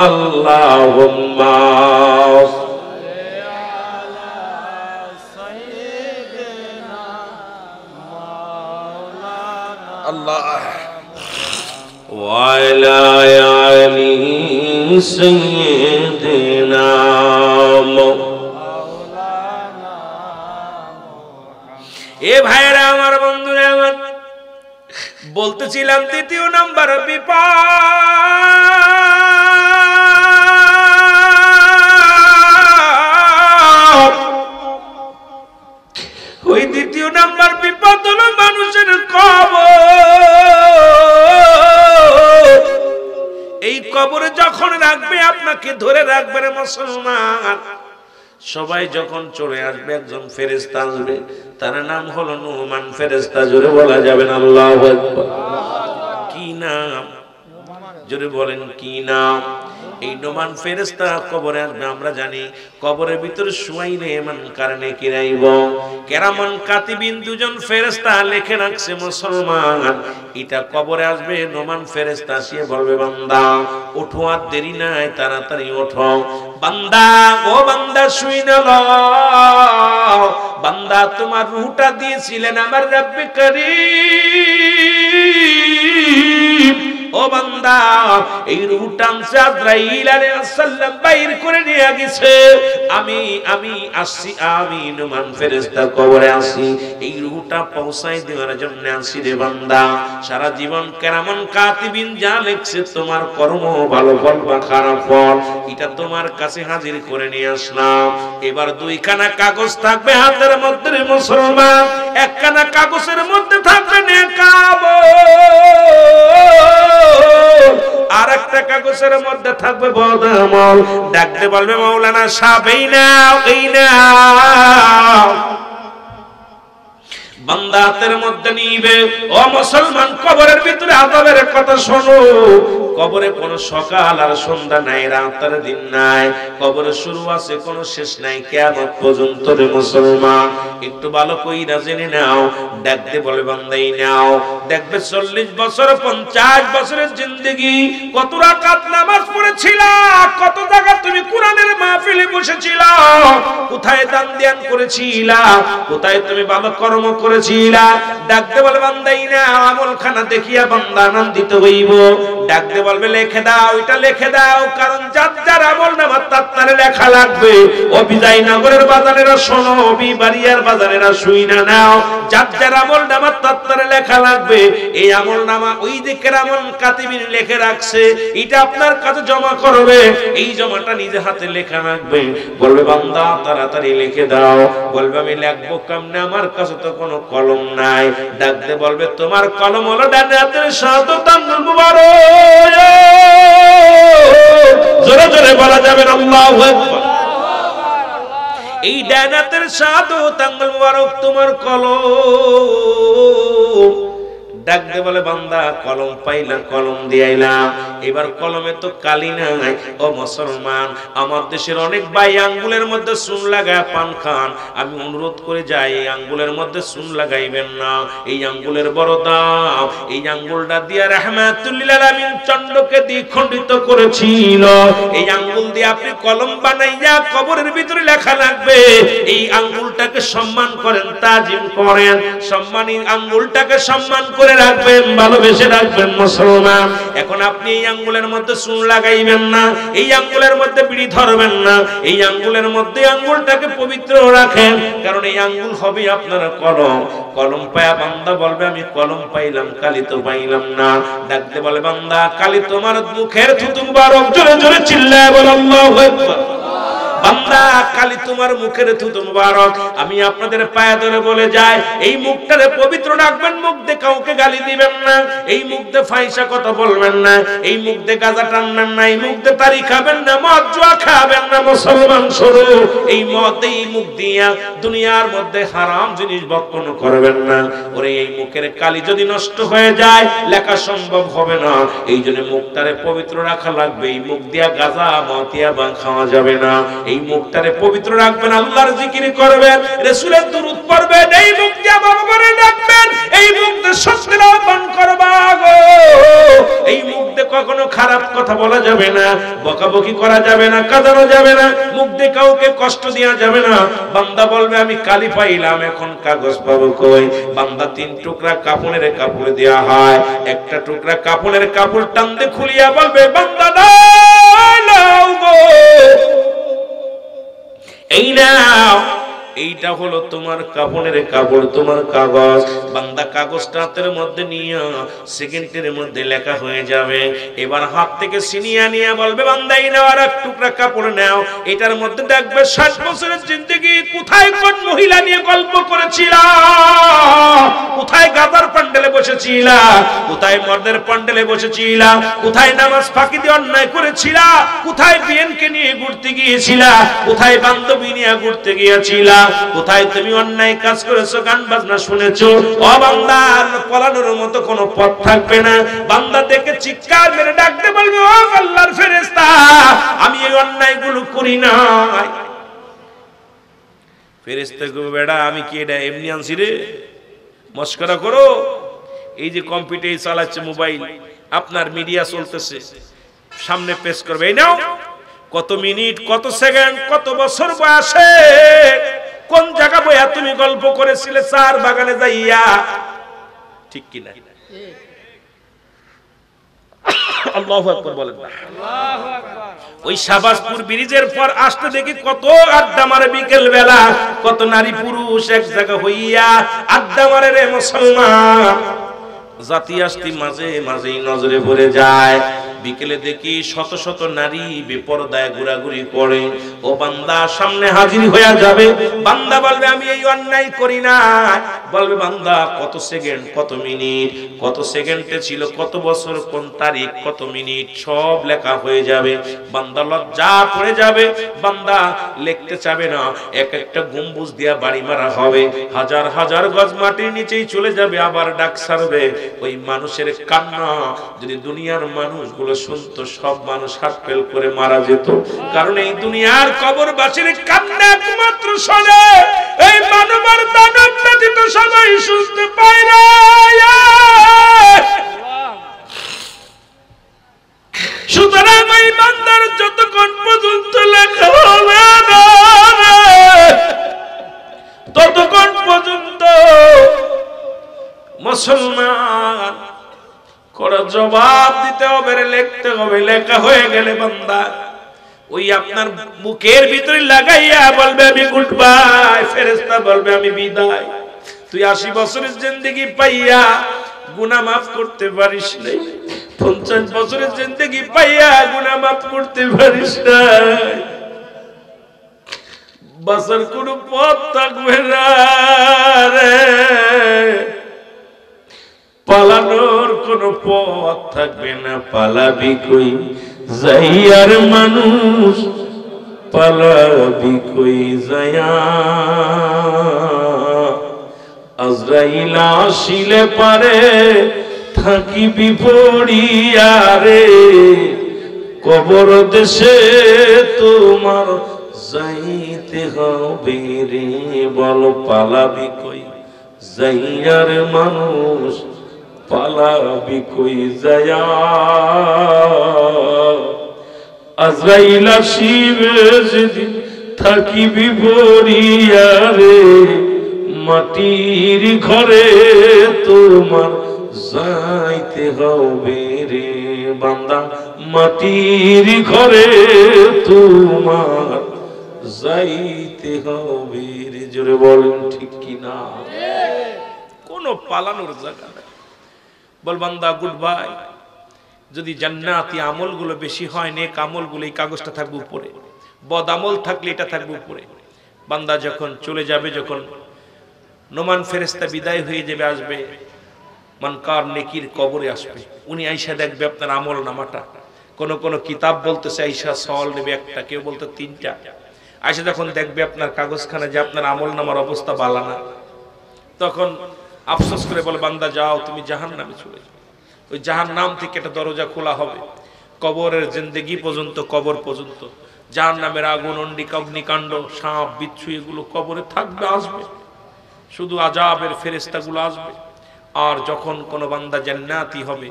Speaker 1: আল্লাহুম্মা আল্লাহ ওয়ালা আলি সাইয়্যিদিনা এ ভাইরা আমার, বন্ধুরা আমার, বলতেছিলাম দ্বিতীয় নাম্বার বিপদ। ওই দ্বিতীয় নাম্বার বিপদ হলো মানুষের কবর। এই কবরে যখন রাখবে আপনাকে ধরে রাখবে রে মুসলমান, সবাই যখন চলে আসবে একজন ফেরেশতা আসবে, তার নাম হলো নুমান ফেরেশতা। জোরে বলা যাবে না আল্লাহু আকবার। কি নাম? জোরে বলেন কি নাম? এই নুমান ফেরেশতা কবরে আসবে। আমরা জানি কবরের ভিতরে শুয়াইলে এমন কারণে কিরাইব, কেরামান কাতিবিন দুজন ফেরেশতা লিখে রাখছে মুসলমান, এটা কবরে আসবে। নুমান ফেরেশতা আসিয়ে বলবে, বান্দা ওঠো, আর দেরি নাই, তাড়াতাড়ি ওঠো। বান্দা, ও বান্দা শুই না লও, বান্দা তোমার রূহটা দিয়েছিলেন আমার রব্বে করিম। ও বান্দা, এই রূহটা আজরাইল আলাইহিস সালাম বাইর করে নিয়ে গেছে। আমি আসছি, আমি নুমান ফেরেশতা কবরে আসি, এই রূহটা পৌঁছাই দেওয়ার জন্য আসি রে বান্দা। সারা জীবন কেরামান কাতিবিন যা লিখছে, তোমার কর্ম ভালো ফল বা খারাপ ফল, এটা তোমার কাছে হাজির করে নিয়ে আসলাম। এবার দুইখানা কাগজ থাকবে হাতের মধ্যে রে মুসলমান, একখানা কাগজের মধ্যে থাকবে নেকামল, আর একটা কাগজের মধ্যে থাকবে বদআমল। ডাকতে বলবে, মাওলানা সাহেব এই নাও, এই নাও। বান্দা হাতের মধ্যে নিবে। ও মুসলমান, কবরের ভিতরে আযাবের কথা শোনো। কবরে কোনো সকাল আর সন্ধ্যা নাই, রাত আর দিন নাই। কবরে শুরু আছে, কোনো শেষ নাই, কিয়ামত পর্যন্ত রে মুসলমান। একটু ভালো কইরা জেনে নাও। ডাকতে বলে, বান্দাই নাও। দেখবে 40 বছর 50 বছরের জিন্দেগি, কত রাকাত নামাজ পড়েছিলা, কত জায়গা তুমি কোরআনের মাহফিলে বসেছিলা, কোথায় দান ধ্যান করেছিলা, কোথায় তুমি ভালো কর্ম করেছিলা? ডাকতে বলে বান্দাই না আমলখানা দেখিয়া বান্দা আনন্দিত হইব। ডাকতে বলবে লিখে দাও, এটা লিখে দাও, কারণ যার যার আমল নামা তার লেখা লাগবে। ও বিজয়নগরের বাজারেরা শোনো, বিবাড়িয়ার বাজারেরা শুই না নাও, যার যার আমল নামা তার লেখা লাগবে। এই আমল নামা ওই দিকের আমল কাতিবিন লিখে রাখছে, এটা আপনার কাছে জমা করবে। এই জমাটা নিজে হাতে লেখা রাখবে। বলবে বান্দা তাড়াতাড়ি লিখে দাও। বলবে আমি লিখবো কেমনে, আমার কাছে তো কোনো কলম নাই। ডাকতে বলবে তোমার কলম হলো ডান হাতের শাহাদাত আঙ্গুল মুবারক। জোরে জোরে বলা যাবে আল্লাহু আকবার। এই ডান হাতের শাহাদাত আঙ্গুল মুবারক তোমার কলম। ডাকতে বলে বান্দা কলম পাইলাম, কলম দিয়াইলাম, এবার কলমে তো কালি নাই। ও মুসলমান, আমার দেশের অনেক ভাই আঙ্গুলের মধ্যে চুন লাগায় পান খান। আমি অনুরোধ করে যাই, এই আঙ্গুলের মধ্যে চুন লাগাইবেন না। এই আঙ্গুলের বড় দাম। এই আঙ্গুলটা দিয়া রাহমাতুল লিল আলামিন চন্দ্রকে দ্বিখণ্ডিত করেছিল। এই আঙ্গুল দিয়ে আপনি কলম বানাইয়া কবরের ভিতরে লেখা লাগবে। এই আঙ্গুলটাকে সম্মান করেন, তাজিম করেন, সম্মানী আঙ্গুলটাকে সম্মান করে রাখবেন, ভালোবেসে রাখবেন মুসলমান। এখন আপনি এই আঙ্গুলের মধ্যে চুন লাগাইবেন না, এই আঙ্গুলের মধ্যে বিড়ি ধরবেন না, এই আঙ্গুলের মধ্যে আঙ্গুলটাকে পবিত্র রাখেন, কারণ এই আঙ্গুল হবে আপনার কলম। কলম পায়া বান্দা বলবে আমি কলম পাইলাম, কালি তো পাইলাম না। ডাকতে বলে বান্দা কালি তোমার মুখের থুতু মুবারক। জোরে জোরে চিল্লায় বল আল্লাহু আকবার। বান্দা কালি তোমার মুখের থুতু মুবারক। আমি আপনাদের পায়ে ধরে বলে যাই, এই মুখটারে পবিত্র রাখবেন। মুখ দিয়ে কাউকে গালি দিবেন না, এই মুখ দিয়ে ফাইসা কথা বলবেন না, এই মুখ দিয়ে গাঁজা টানবেন না, এই মুখ দিয়ে তারি খাবেন না, মদ জুয়া খাবেন না। মুসলমান শুরু এই মদ, এই মুখ দিয়া দুনিয়ার মধ্যে হারাম জিনিস ভক্ষণ করবেন না। ওরে এই মুখের কালি যদি নষ্ট হয়ে যায় লেখা সম্ভব হবে না। এই জন্য মুখটারে পবিত্র রাখা লাগবে। এই মুখ দিয়া গাঁজা মতিয়া বাং খাওয়া যাবে না। এই মুখটারে পবিত্র রাখবেন, আল্লাহর জিকির করবেন, রাসূলের দুরূদ পড়বেন, এই মুখ দিয়ে বাবারে ডাকবেন, এই মুখ দিয়ে সত্যের আহ্বান করবা গো। এই মুখ দিয়ে কখনো খারাপ কথা বলা যাবে না, বকাবকি করা যাবে না, কাঁদানো যাবে না, মুখ দিয়ে কাউকে কষ্ট দেওয়া যাবে না। বান্দা বলবে আমি কালি পাইলাম, এখন কাগজ পাবো কই? বান্দা 3 টুকরা কাপড়ের কাপড় দেয়া হয়, একটা টুকরা কাপড়ের কাপড় টানতে খুলিয়া বলবে বান্দা নাও গো, এই নাও, এইটা হলো তোমার কাপড়ের কাপড়, তোমার কাগজ। বান্দা কাগজটা হাতের মধ্যে নিয়ে সেকেন্ডের মধ্যে লেখা হয়ে যাবে। এবার হাত থেকে ছিনিয়ে নিয়ে বলবে বান্দা এই নাও আর এক টুকরা কাপড় নাও, এটার মধ্যে দেখবে 60 বছরের জিন্দেগি কোথায় কোন মহিলা নিয়ে গল্প করেছিলা, কোথায় গাদার প্যান্ডেলে বসেছিলা, কোথায় মর্দের প্যান্ডেলে বসেছিলা, কোথায় নামাজ ফাঁকি দিয়ে অন্যায় করেছিলা, কোথায় বিয়েনকে নিয়ে ঘুরতে গিয়েছিলা, কোথায় বান্ধবী নিয়ে ঘুরতে গিয়েছিলা, কোথায় তুমি অন্যায় কাজ করেছো, গান বাজনা শুনেছো। ও বান্দা পলানোর মতো কোনো পথ থাকবে না। বান্দা দেখে চিৎকার মেরে ডাকতে বলবে ও আল্লাহর ফেরেশতা, আমি এই অন্যায়গুলো করি নাই। ফেরেশতা গো বেটা আমি কি এটা এমনি আনছি রে, মস্করা করো? এই যে কম্পিউটার চালাচ্ছে, মোবাইল, আপনার মিডিয়া চলতেছে, সামনে পেশ করবে, এই নাও কত মিনিট, কত সেকেন্ড, কত বছর বয়সে কোন জায়গা বইয়া তুমি গল্প করেছিলে চার বাগানে যাইয়া, ঠিক কিনা? আল্লাহু আকবার বলেন না। আল্লাহু আকবার। ওই শাহবাজপুর ব্রিজের পর আসতে দেখি কত আড্ডা মারে বিকেল বেলা, কত নারী পুরুষ এক জায়গা হইয়া আড্ডা মারে রে মুসলমান। জাতি আসতি মাঝে মাঝেই নজরে পড়ে যায়। বিকেলে দেখি শত শত নারী বেপরদায় ঘোরাঘুরি করে। ও বান্দা সামনে হাজির হয়ে যাবে, বান্দা বলবে আমি এই অন্যায় করি না। বলবে বান্দা কত সেকেন্ড, কত মিনিট, কত সেকেন্ডে ছিল, কত বছর, কোন তারিখ, কত মিনিট, সব লেখা হয়ে যাবে। বান্দা লজ্জা পড়ে যাবে, বান্দা লিখতে চাবে না। এক একটা গম্বুজ দিয়া বাড়ি মারা হবে, হাজার হাজার গজ মাটির নিচেই চলে যাবে, আবার ডাক ছাড়বে। ওই মানুষের কান্না যদি দুনিয়ার মানুষগুলো শুনতো, সব মানুষ হাত ফেল করে মারা যেত। কারণ এই দুনিয়ার কবরবাসীর কান্না একমাত্র শোনে এই মানবের দানব ব্যতীত সবাই শুনতে পায় না। সুতরাং এই বান্দার যতক্ষণ পর্যন্ত লেখা হবে না মুসলমান করে জবাব দিতে হবে, লিখতে হবে। লেখা হয়ে গেলে বান্দা ওই আপনার বুকের ভিতরে লাগাইয়া বলবে আমি গুড বাই, ফেরেশতা বলবে আমি বিদায়। তুই 80 বছরের জিন্দেগি পাইয়া গুনাহ মাফ করতে পারিস নাই, 50 বছরের জিন্দেগি পাইয়া গুনাহ মাফ করতে পারিস নাই, বাঁচার কোন পথ থাকবে না রে, পালানোর কোন পথ থাকবে না। পালাবি কই যাইয়ার মানুষ, পালাবি কই যায়া, আজরাইল আসিলে পারে থাকিবি পড়িয়া রে, কবর দেশে তোমার যাইতে হবে রে। বল পালাবি কই যাইয়ার মানুষ, পালাবি কই যায়া, আজরাইল আসিবে যেদিন থাকিবি পড়িয়া রে, মাটির ঘরে তোমার যাইতে হবে রে বান্দা, মাটির ঘরে তোমার যাইতে হবে রে। জোরে বলেন ঠিক কিনা? কোনো পালানোর জায়গা নাই। বল বান্দা গুড বাই। যদি জান্নাতি আমলগুলো বেশি হয়, নেক আমলগুলো এই কাগজটা থাকবে উপরে, বদ আমল থাকলে এটা থাকবে উপরে। বান্দা যখন চলে যাবে, যখন নোমান ফেরেশতা বিদায় হয়ে যাবে, আসবে মানকার নেকির কবরে আসবে, উনি আইসা দেখবে আপনার আমল নামাটা। কোন কিতাব বলতেছে আইসা সল নেবে একটা, কেউ বলতে 3টা। আইসা যখন দেখবে আপনার কাগজখানা যে আপনার আমল নামার অবস্থা ভালো না, তখন আফসোস করে বলে বান্দা যাও তুমি জাহান্নামে চলে যাও। ওই জাহান্নাম থেকে একটা দরজা খোলা হবে, কবরের জিন্দেগি পর্যন্ত, কবর পর্যন্ত জাহান্নামের আগুন, অগ্নিকাণ্ড, সাপ বিচ্ছু এগুলো কবরে থাকবে, আসবে, শুধু আযাবের ফেরেশতাগুলো আসবে। আর যখন কোনো বান্দা জান্নাতি হবে,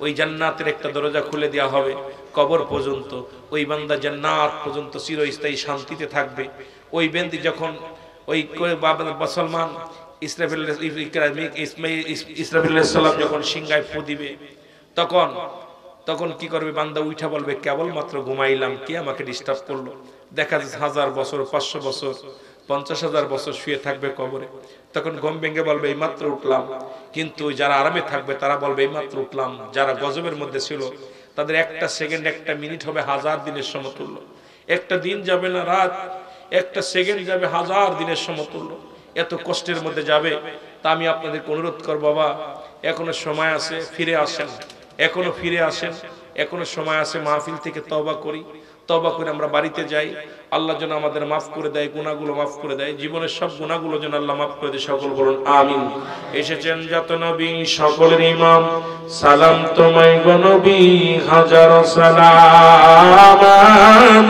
Speaker 1: ওই জান্নাতের একটা দরজা খুলে দেওয়া হবে কবর পর্যন্ত, ওই বান্দা জান্নাত পর্যন্ত চিরস্থায়ী শান্তিতে থাকবে। ওই ব্যক্তি যখন ওই মুসলমান ইসরাফিল আলাইহিস সালাম যখন সিংহায় ফু দিবে, তখন কি করবে বান্দা? উঠা বলবে কেবলমাত্র ঘুমাইলাম, কে আমাকে ডিস্টার্ব করলো? দেখা যাচ্ছে 1000 বছর, 500 বছর, 50,000 বছর শুয়ে থাকবে কবরে। তখন ঘুম ভেঙে বলবে এই মাত্র উঠলাম। কিন্তু যারা আরামে থাকবে তারা বলবে এই মাত্র উঠলাম। যারা গজবের মধ্যে ছিল তাদের একটা সেকেন্ড, একটা মিনিট হবে 1000 দিনের সমতুল্য। একটা দিন যাবে না রাত, একটা সেকেন্ড যাবে 1000 দিনের সমতুল্য। এত কষ্টের মধ্যে যাবে। তা আমি আপনাদেরকে অনুরোধ করব, বাবা এখনো সময় আছে, ফিরে আসেন, এখনো ফিরে আসেন, এখনো সময় আছে। মাহফিল থেকে তওবা করি, তওবা করে আমরা বাড়িতে যাই। আল্লাহ যেন আমাদের মাফ করে দেয়, গুনাহগুলো মাফ করে দেয়, জীবনের সব গুনাহগুলো যেন আল্লাহ মাফ করে দেয়। সকল বলুন আমিন। এসেছেন যত নবী সকলের ইমাম, সালাম তোমায় গো নবী, হাজার সালাম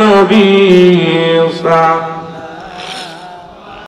Speaker 1: নবী।